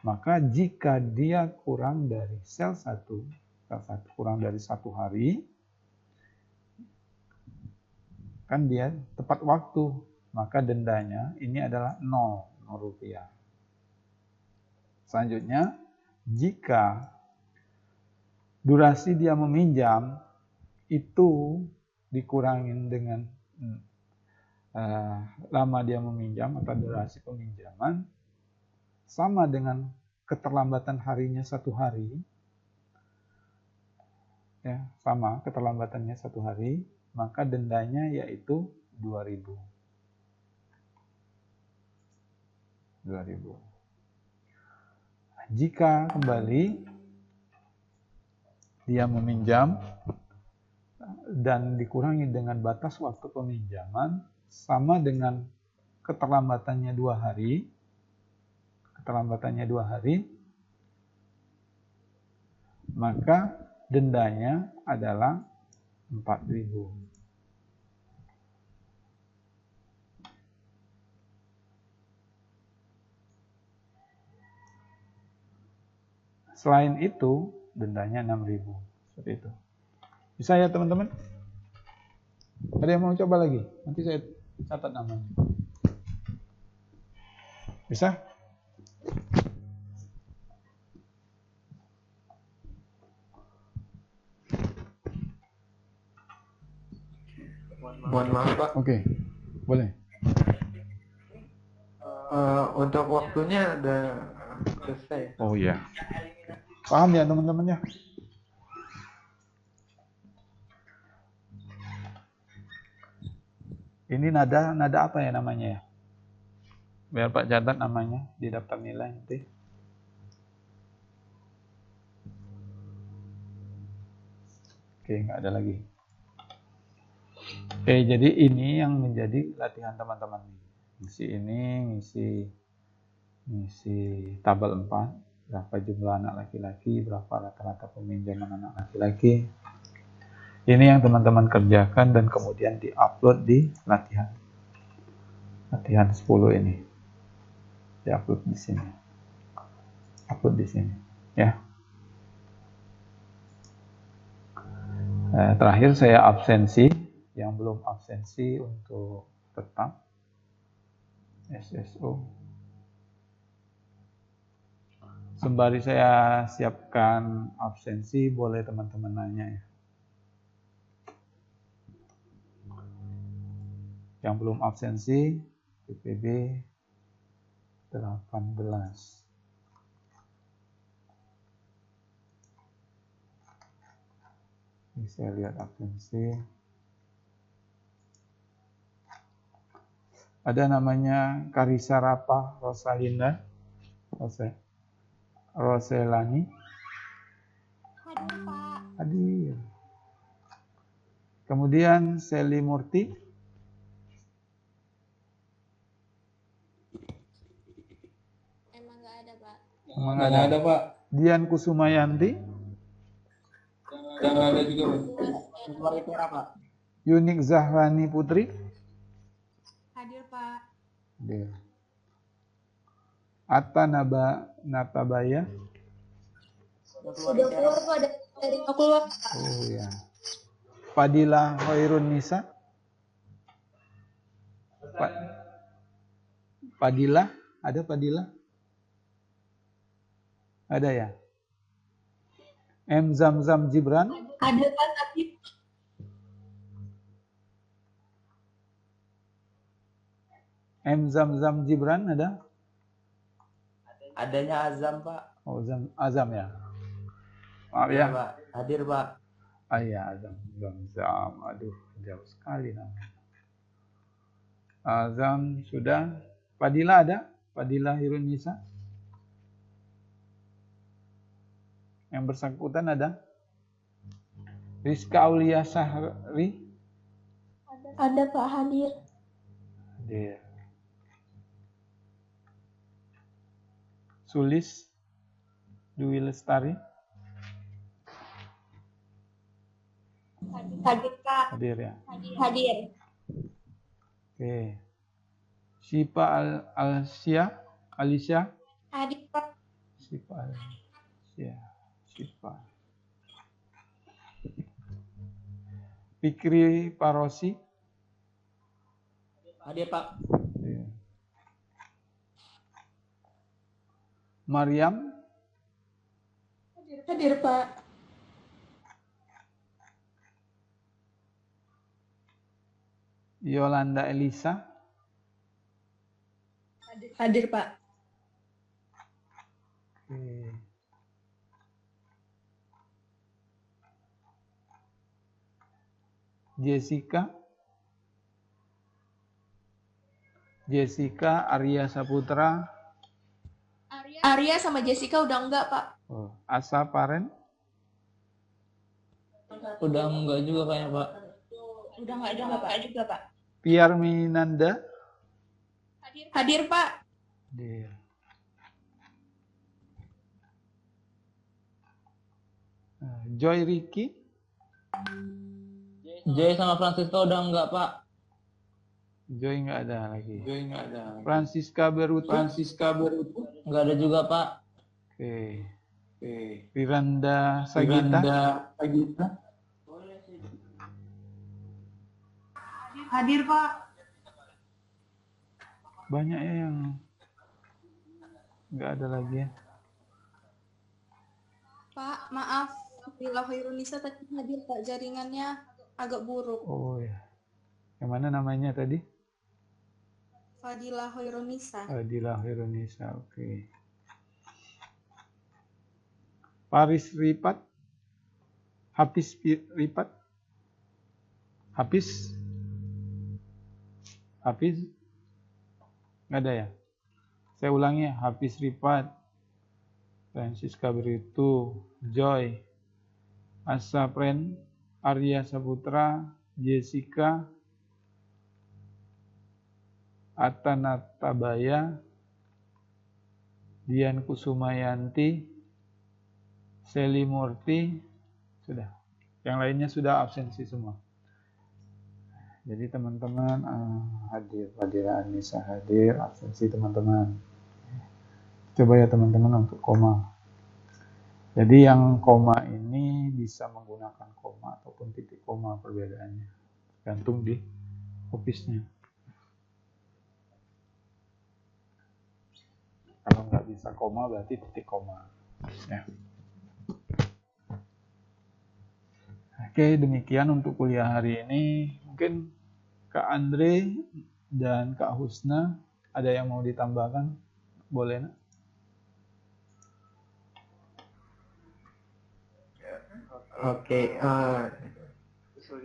Maka jika dia kurang dari sel 1 kurang dari 1 hari, kan dia tepat waktu, maka dendanya ini adalah 0 rupiah. Selanjutnya, jika durasi dia meminjam itu dikurangin dengan lama dia meminjam atau durasi peminjaman sama dengan keterlambatan harinya 1 hari, ya, sama keterlambatannya 1 hari, maka dendanya yaitu 2.000. Jika kembali dia meminjam dan dikurangi dengan batas waktu peminjaman sama dengan keterlambatannya 2 hari, maka dendanya adalah 4.000. Selain itu, dendanya 6.000. Seperti itu. Bisa ya teman-teman? Ada yang mau coba lagi? Nanti saya catat namanya. Bisa? Mohon maaf Pak. Oke, boleh. Untuk waktunya udah selesai. Oh iya. Paham ya teman-teman ya? Ini nada apa ya namanya ya? Biar Pak catat namanya di daftar nilai nanti. Oke, nggak ada lagi. Oke, jadi ini yang menjadi latihan teman-teman. Ngisi tabel 4, berapa jumlah anak laki-laki, berapa rata-rata peminjaman anak laki-laki. Ini yang teman-teman kerjakan dan kemudian di-upload di latihan 10 ini. Di-upload di sini. Upload di sini, ya. Terakhir saya absensi, yang belum absensi untuk tetap SSO. Sembari saya siapkan absensi, boleh teman-teman nanya ya. Yang belum absensi, PPB 18. Ini saya lihat absensi. Ada namanya Karisa Rapa Rosalinda. Roselani. Hadir, Pak. Hadir. Kemudian Seli Murti. Emang nggak ada, Pak. Emang ada, Pak. Dian Kusumayanti. Nggak ada juga, Pak. Suara, Pak. Yunik Zahrani Putri. Hadir, Pak. Hadir. Atta Natabaya. Sudah keluar, Pak. Dari keluar. Oh ya. Fadila Khairun Nisa. Fadila, ada Fadila? Ada ya? M Zamzam Gibran. Ada, Pak, tapi M Zamzam Gibran ada? Adanya Azam, Pak. Oh, Azam ya. Maaf ya. Pak. Hadir, Pak. Ah ya, Azam. Aduh, jauh sekali namanya. Azam sudah. Fadila ada? Fadila Hirun Nisa. Yang bersangkutan ada? Rizka Aulia Sahri. Ada, Pak, hadir. Hadir. Sulis Dwi Lestari. hadir, Pak. Hadir ya. Hadir. Oke. Syifa Alicia. Hadir, Pak. Syifa Alicia. Syifa. Fikri Parosi. Hadir, Pak. Hadir. Mariam. Hadir, Pak. Yolanda Elisa. Hadir, Pak. Oke. Jessica Arya Saputra. Arya sama Jessica udah enggak, Pak. Oh, Asa Paren. Udah enggak juga kayaknya, Pak. Udah enggak, Pak juga, Pak. Piar Minanda. Hadir, Pak. Hadir. Joy Ricky. Jay sama Francisco udah enggak, Pak. Joy nggak ada lagi. Francisca Berutu. Enggak ada juga, Pak. Oke. Firanda Sagita. Hadir, Pak. Banyak ya yang nggak ada lagi ya. Pak, maaf. Bila Khairunisa tadi hadir, Pak. Jaringannya agak buruk. Oh ya. Yang mana namanya tadi? Fadilah Khairunisa. Fadilah Khairunisa. Oke. Paris Ripat. Hafiz Ripat. Hafiz nggak ada ya? Saya ulangi ya. Hafiz Ripat, Francisca Beritu, Joy, Asa Pren, Arya Saputra, Jessica, Atta Natabaya, Dian Kusumayanti, Seli Murti, sudah. Yang lainnya sudah absensi semua. Jadi teman-teman hadir, Fadila Anissa hadir, absensi teman-teman. Coba ya teman-teman untuk koma. Jadi yang koma ini bisa menggunakan koma ataupun titik koma perbedaannya. Gantung di office-nya. Kalau nggak bisa koma berarti titik koma. Ya. Oke, demikian untuk kuliah hari ini. Mungkin Kak Andre dan Kak Husna ada yang mau ditambahkan? Boleh, nak? Oke,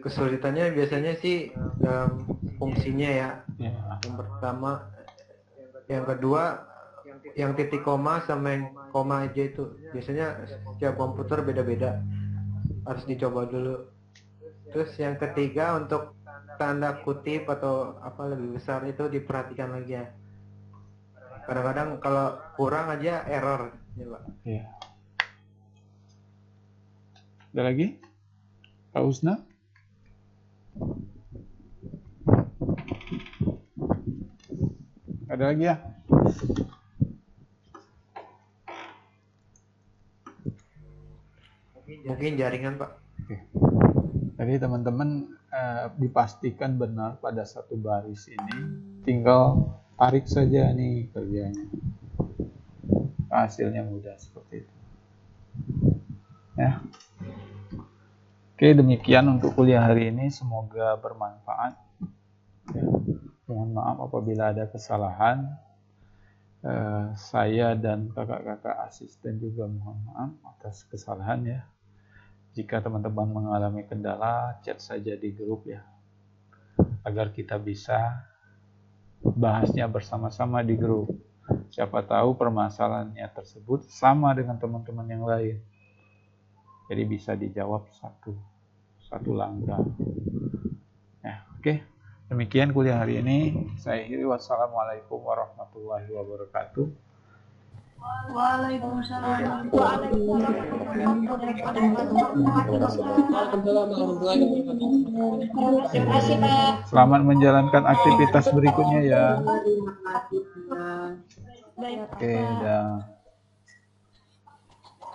kesulitannya biasanya sih dalam fungsinya ya. Ya. Yang pertama, yang kedua, yang titik koma sama yang koma aja itu biasanya setiap komputer beda-beda. Harus dicoba dulu. Terus yang ketiga untuk tanda kutip atau apa lebih besar itu diperhatikan lagi ya. Kadang-kadang kalau kurang aja error ya Pak. Iya. Ada lagi? Pak Usna? Ada lagi ya? Mungkin jaringan Pak. Oke. Jadi teman-teman dipastikan benar pada satu baris ini, tinggal tarik saja nih kerjanya. Hasilnya mudah seperti itu. Ya. Oke, demikian untuk kuliah hari ini. Semoga bermanfaat. Ya. Mohon maaf apabila ada kesalahan. Saya dan kakak-kakak asisten juga mohon maaf atas kesalahan ya. Jika teman-teman mengalami kendala, chat saja di grup ya. Agar kita bisa bahasnya bersama-sama di grup. Siapa tahu permasalahannya tersebut sama dengan teman-teman yang lain. Jadi bisa dijawab satu langkah. Ya, oke. Demikian kuliah hari ini. Saya akhiri. Wassalamualaikum warahmatullahi wabarakatuh. Waalaikumsalam. Terima kasih Pak. Selamat menjalankan aktivitas berikutnya ya. Terima kasih. Baik, Oke, dah.